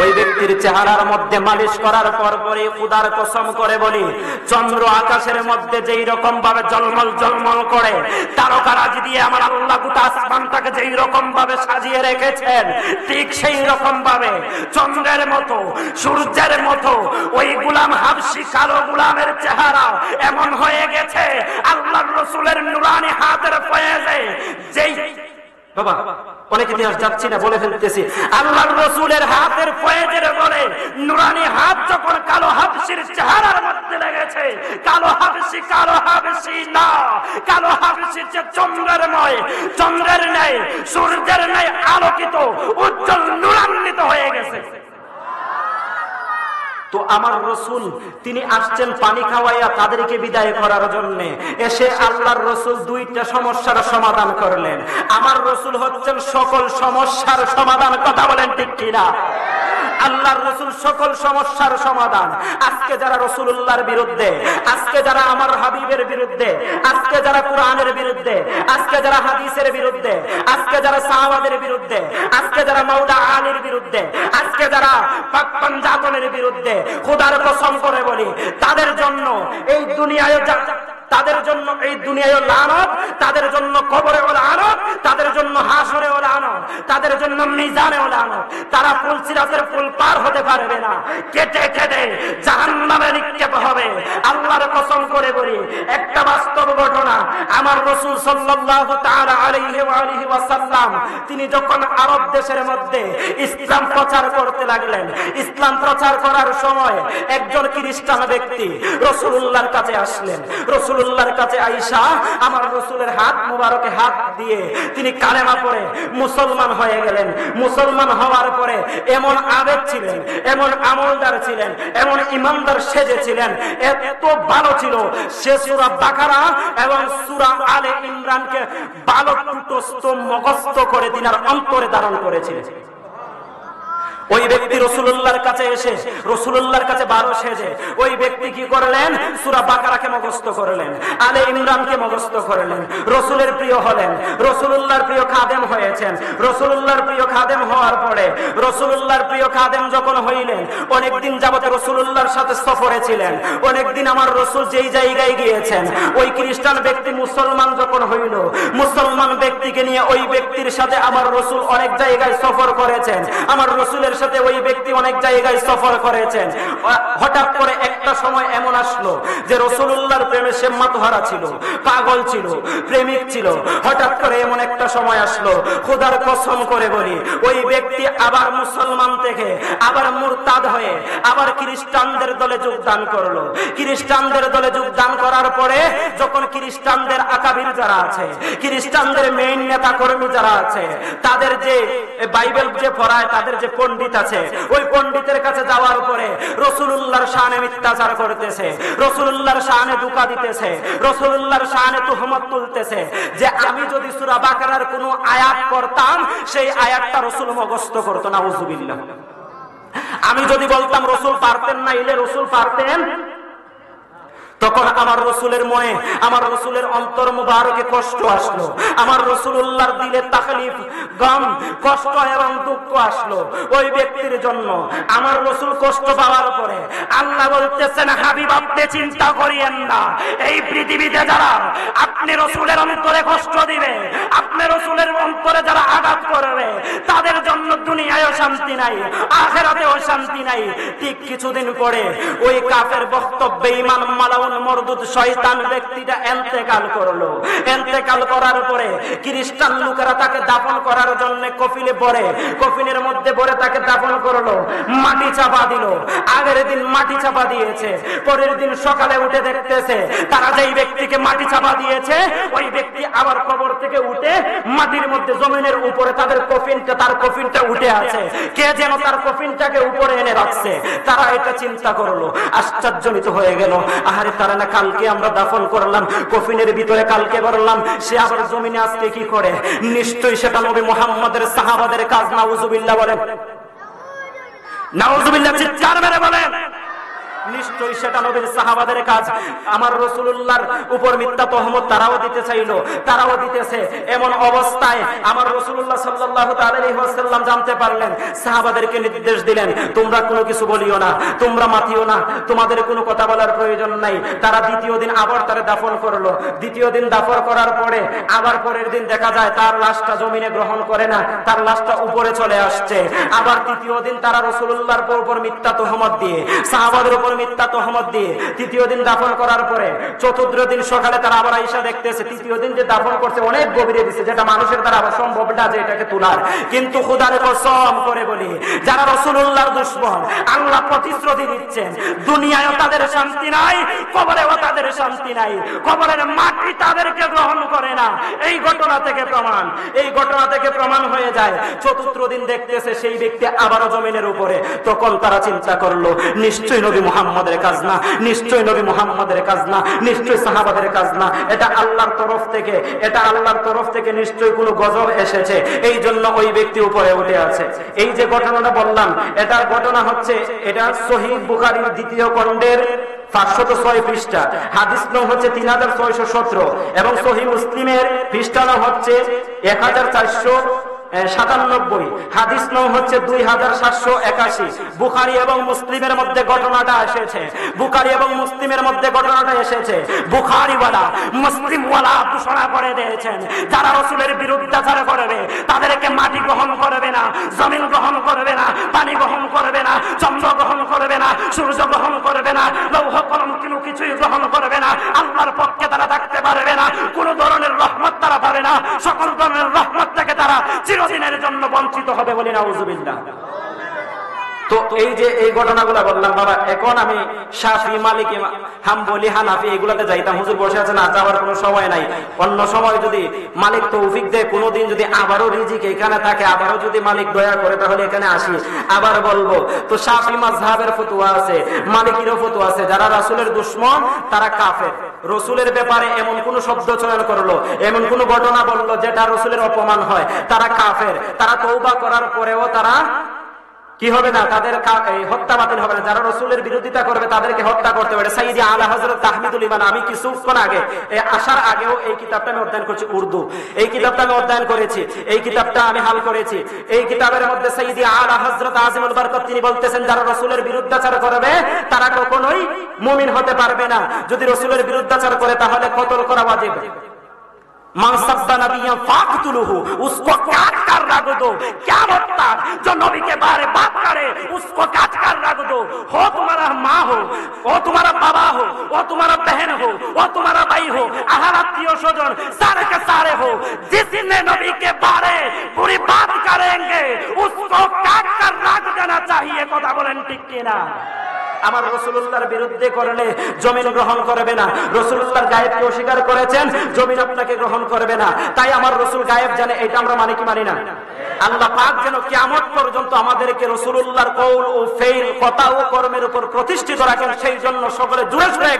ওই ব্যক্তির চেহারার মধ্যে মালিশ করার পর পরে খোদার কসম করে বলি, চন্দ্র আকাশের মধ্যে যেই রকম ভাবে জলমল জলমল করে, তারকারাজি দিয়ে আমার আল্লাহ গোটা আসমানটাকে যেই রকম ভাবে সাজিয়ে রেখেছেন, ঠিক সেই রকম ভাবে চন্দ্রের মতো, সূর্যের মতো ওই গোলাম হাবশী কালো গোলামের চেহারা এমন হয়ে গেছে, আল্লাহর রাসূলের নুরানি হাতের ফয়েজে যেই বাবা অনেক ইতিহাস যাচ্ছি না, বলে ফেলতেছি। আল্লাহর রাসূলের হাতের ফয়েজের বলে নুরানি হাত যখন কালো হাবশির চেহারার মধ্যে লেগেছে, কালো হাবশি না, কালো হাবশি যে চন্দ্রের ন্যায় সূর্যের ন্যায় আলোকিত উজ্জ্বল নূরান্বিত হয়ে গেছে। তো আমার রাসূল তিনি আসছেন পানি খাওয়াইয়া তাদেরকে বিদায় করার জন্য। এসে আল্লাহর রাসূল দুইটা সমস্যার সমাধান করলেন। আমার রাসূল হচ্ছেন সকল সমস্যার সমাধান, কথা বলেন ঠিক কিনা? আল্লাহর রাসূল সকল সমস্যার সমাধান। আজকে যারা রাসূলুল্লাহর বিরুদ্ধে, আজকে যারা আমার হাবিবের বিরুদ্ধে, আজকে যারা কোরআনের বিরুদ্ধে, আজকে যারা হাদিসের বিরুদ্ধে, আজকে যারা সাহাবাদের বিরুদ্ধে, আজকে যারা মাওলা আলীর বিরুদ্ধে, আজকে যারা পাক পাঞ্জাবের বিরুদ্ধে, খোদার কসম করে বলি তাদের জন্য এই দুনিয়ায় লানত, তাদের জন্য কবরেও লানত, তাদের জন্য হাসরেও লানত, তাদের জন্য মিজানেও লানত। তারা ফুলসিরাতের ফুল পার হতে পারবে না, কেটে কেটে জাহান্নামে নিক্ষেপ হবে। আল্লাহর কসম করে বলি একটা বাস্তব ঘটনা। আমার রাসূল সাল্লাল্লাহু তাআলা আলাইহি ওয়া আলিহি ওয়াসাল্লাম তিনি যখন আরব দেশের মধ্যে ইসলাম প্রচার করতে লাগলেন, ইসলাম প্রচার করার সময় একজন খ্রিস্টান ব্যক্তি রাসূলুল্লাহর কাছে আসলেন। রাসূলুল্লাহর কাছে আয়েশা আমার রাসূলের হাত মুবারকে হাত দিয়ে তিনি কালেমা পড়ে মুসলমান হয়ে গেলেন। মুসলমান হওয়ার পরে এমন আবেগ ছিলেন, এমন আমলদার ছিলেন, এমন ইমানদার সেজেছিলেন, এত ভালো ছিল সে সূরা বাকারা এবং সূরা আলে ইমরানকে বালক কুটস্থ মুখস্থ করে দিনার অন্তরে ধারণ করেছিলেন। ওই ব্যক্তি রাসূলুল্লাহর কাছে এসে রাসূলুল্লাহর কাছে ভালো সেজে ওই ব্যক্তি কি করলেন? সূরা বাকারাকে মুখস্থ করলেন, আলে ইমরানকে মুখস্থ করলেন, রাসূলের প্রিয় হলেন, রাসূলুল্লাহর প্রিয় খাদেম হয়েছেন। রাসূলুল্লাহর প্রিয় খাদেম হওয়ার পরে রাসূলুল্লাহর প্রিয় খাদেম যখন হইলেন, অনেকদিন যাবত রাসূলুল্লাহর সাথে সফরে ছিলেন, অনেকদিন আমার রাসূল যেই জায়গায় গিয়েছেন, ওই খ্রিস্টান ব্যক্তি মুসলমান যখন হইল, মুসলমান ব্যক্তিকে নিয়ে ওই ব্যক্তির সাথে আমার রাসূল অনেক জায়গায় সফর করেছেন, আমার রাসূলের সাথে ওই ব্যক্তি অনেক জায়গায় সফর করেছেন। হঠাৎ করে একটা সময় এমন আসলো যে রাসূলুল্লাহর প্রেমে সে মাতোহারা ছিল, পাগল ছিল, প্রেমিক ছিল। হঠাৎ করে এমন একটা সময় আসলো, খোদার কসম করে বলি ওই ব্যক্তি আবার মুসলমান থেকে আবার মুরতাদ হয়ে আবার খ্রিস্টানদের দলে যোগদান করলো। খ্রিস্টানদের দলে যোগদান করার পরে যখন খ্রিস্টানদের আকাবির যারা আছে, খ্রিস্টানদের মেইন নেতা কর্মী যারা আছে, তাদের যে বাইবেল যে পড়ায়, তাদের যে পণ্ডিত আছে, ওই পণ্ডিতের কাছে যাওয়ার পরে রাসূলুল্লাহর শানে মিথ্যাচার করতেছে, রাসূলুল্লাহর শানে ধোঁকা দিতেছে, রাসূলুল্লাহর শানে তুহমত তুলতেছে যে আমি যদি সূরা বাকারার কোনো আয়াত পড়তাম সেই আয়াতটা রাসূল মুখস্থ করতো। নাউযুবিল্লাহ। আমি যদি বলতাম রাসূল পারতেন না, ইলে রাসূল পারতেন, তখন আমার রাসূলের মনে, আমার রাসূলের অন্তর মুবারকে কষ্ট আসলো, আমার রাসূলুল্লাহর দিলে তাকলিফ, গম, কষ্ট এবং দুঃখ আসলো ওই ব্যক্তির জন্য। আমার রাসূল কষ্ট পাওয়ার পরে আল্লাহ বলতেছেন, হাবিব আপনি চিন্তা করিয়েন না, এই পৃথিবীতে যারা আপনি রাসূলের অন্তরে কষ্ট দিবে, আপনি রাসূলের অন্তরে যারা আঘাত করবে, তাদের জন্য দুনিয়ায়ও শান্তি নাই, আখিরাতেও শান্তি নাই। ঠিক কিছুদিন পরে ওই কাফের বক্তব্যে ঈমান মালাউন মরদুদ শয়তান ব্যক্তিটা ইন্তেকাল করলো। ইন্তেকাল করার পরে খ্রিস্টান লোকেরা তাকে দাফন করার জন্য কফিনে ভরে, কফিনের মধ্যে ভরে তাকে দাফন করলো, মাটি চাপা দিল। আগের দিন মাটি চাপা দিয়েছে, পরের দিন সকালে উঠে দেখতেছে তারা যেই ব্যক্তিকে মাটি চাপা দিয়েছে ওই ব্যক্তি আবার কবর থেকে উঠে মাটির মধ্যে জমিনের উপরে তার কফিনটা উঠে আছে। কে যেন তার কফিনটাকে উপরে এনে রাখছে। তারা এটা চিন্তা করলো, আশ্চর্যজনিত হয়ে গেল, আহারে তারা না কালকে আমরা দাফন করলাম, কফিনের ভিতরে কালকে ভরলাম, সে আবার জমিনে আজকে কি করে? নিশ্চয়ই সেটা নবী মুহাম্মদের সাহাবাদের কাজ। নাউযুবিল্লাহ বলেন, নাউযুবিল্লাহ চিৎকার মেরে বলেন। নিশ্চয়ই সেটা নবীর সাহাবাদের কাজ। আমার রাসূলুল্লাহর উপর মিথ্যা তহমত তারাও দিতে চাইলো, তারাও দিতেছে। এমন অবস্থায় আমার রাসূলুল্লাহ সাল্লাল্লাহু আলাইহি ওয়াসাল্লাম জানতে পারলেন, সাহাবাদেরকে নির্দেশ দিলেন, তোমরা কোনো কিছু বলিও না, তোমরা মাথিও না, তোমাদের কোনো কথা বলার প্রয়োজন নাই। তারা দ্বিতীয় দিন আবার তারা দাফন করলো। দ্বিতীয় দিন দাফন করার পরে আবার পরের দিন দেখা যায় তার লাশটা জমিনে গ্রহণ করে না, তার লাশটা উপরে চলে আসছে। আবার তৃতীয় দিন তারা রাসূলুল্লাহর উপর মিথ্যা তহমত দিয়ে সাহাবাদের উপর উপর মিথ্যা তহমত দিয়ে তৃতীয় দিন দাফন করার পরে চতুর্থ দিন সকালে তারা আবার আইসা দেখতেছে তৃতীয় দিন যে দাফন করছে অনেক গভীরে দিচ্ছে, যেটা মানুষের দ্বারা আবার সম্ভব না যে এটাকে তোলার। কিন্তু খোদার কসম করে বলি, যারা রাসূলুল্লাহর দুশমন, আল্লাহ প্রতিশ্রুতি দিচ্ছেন দুনিয়ায়ও তাদের শান্তি নাই, কবরেও তাদের শান্তি নাই, কবরের মাটি তাদেরকে গ্রহণ করে না। এই ঘটনা থেকে প্রমাণ হয়ে যায়। চতুর্থ দিন দেখতেছে সেই ব্যক্তি আবারও জমিনের উপরে। তখন তারা চিন্তা করলো, নিশ্চয়ই নবী মুহাম্মদের কাজ না, নিশ্চয়ই নবী মুহাম্মদের কাজ না, নিশ্চয়ই সাহাবাদের কাজ না, এটা আল্লাহর তরফ থেকে নিশ্চয়ই কোনো গজব এসেছে, এই জন্য ওই ব্যক্তি উপরে উঠে আছে। এই যে ঘটনাটা বললাম, এটার ঘটনা হচ্ছে, এটা সহিহ বুখারীর দ্বিতীয় খণ্ডের 506 পৃষ্ঠা, হাদিস নং হচ্ছে 3617, এবং সহিহ মুসলিমের পৃষ্ঠা নং হচ্ছে 1497, হাদিস নং হচ্ছে 2781। বুখারী এবং মুসলিমের মধ্যে ঘটনাটা এসেছে, বুখারীওয়ালা মুসলিমওয়ালা ঘোষণা করে দিয়েছেন, যারা রাসূলের বিরুদ্ধাচার করবে তাদেরকে মাটি গ্রহণ করবে না, জমিন গ্রহণ করবে না, পানি গ্রহণ করবে না, চন্দ্র গ্রহণ করবে না, সূর্য গ্রহণ করবে না, লৌহ কলম কোনো কিছুই গ্রহণ করবে না, আল্লাহর পক্ষে তারা থাকতে পারবে না, কোন ধরনের রহমত তারা পাবে না, সকল ধরনের রহমত থেকে তারা চিরদিনের জন্য বঞ্চিত হবে বলি নাউযুবিল্লাহ। তো এই যে এই ঘটনাগুলো বললাম বাবা, এখন আমি শাফি, মালিকি, হাম্বলি, হানাফি এগুলাতে যাইতাম, হুজুর বসে আছেন, আর যাওয়ার কোনো সময় নাই। অন্য সময় যদি মালিক তৌফিক দেয়, কোনোদিন যদি আবারও রিজিক এখানে থাকে, আবারও যদি মালিক দয়া করে, তাহলে এখানে আসি, আবার বলবো। তো শাফি মাযহাবের ফতোয়া আছে, মালিকিরও ফতোয়া আছে, যারা রাসূলের দুশমন তারা কাফের। রাসূলের ব্যাপারে এমন কোন শব্দ চয়ন করলো, এমন কোন ঘটনা বললো যেটা রাসূলের অপমান হয়, তারা কাফের। তারা তওবা করার পরেও তারা কি হবে না, তাদের হত্যা বাতিল হবে না। যারা রাসূলের বিরোধিতা করবে তাদেরকে হত্যা করতে হবে। সাইয়্যিদি আলা হযরত তাহমিদুল ইমান, আমি কিছুক্ষণ আগে আসার আগেও এই কিতাবটা আমি অধ্যয়ন করছি, উর্দু এই কিতাবটা আমি অধ্যয়ন করেছি, এই কিতাবটা আমি হাল করেছি। এই কিতাবের মধ্যে সাইয়্যিদি আলা হযরত আজিমুল বরকত তিনি বলতেছেন, যারা রাসূলের বিরুদ্ধাচার করবে তারা কখনোই মুমিন হতে পারবে না। যদি রাসূলের বিরুদ্ধাচার করে তাহলে কতল করা ওয়াজিব। মান সাব্বা নবিয়্যান ফাকতুলুহু, उसको काट कर रख दो, क़यामत तक जो नबी के बारे बात करे उसको काट कर रख दो। हो तुम्हारा माँ हो, वो तुम्हारा बाबा हो, वो तुम्हारा बहन हो, वो तुम्हारा भाई हो, अहल आत्मीय स्वजन सारे के सारे हो, जिसने नबी के बारे बुरी बात करेंगे उसको काट कर रख देना चाहिए। কথা বলেন ঠিক কি না? আমার রাসূলুল্লাহর বিরুদ্ধে করলে জমিন গ্রহণ করবে না। রাসূলুল্লাহর গায়েবকে অস্বীকার করেছেন, জমিন আপনাকে গ্রহণ করবে না। তাই আমার রাসূল গায়েব জানে, এটা আমরা মানি কি মানি না? আল্লাহ পাক যেন কিয়ামত পর্যন্ত আমাদেরকে রাসূলুল্লাহর কওল ও ফেইল, কথা ও কর্মের উপর প্রতিষ্ঠিত রাখেন, সেই জন্য সকলে জোরে জোরে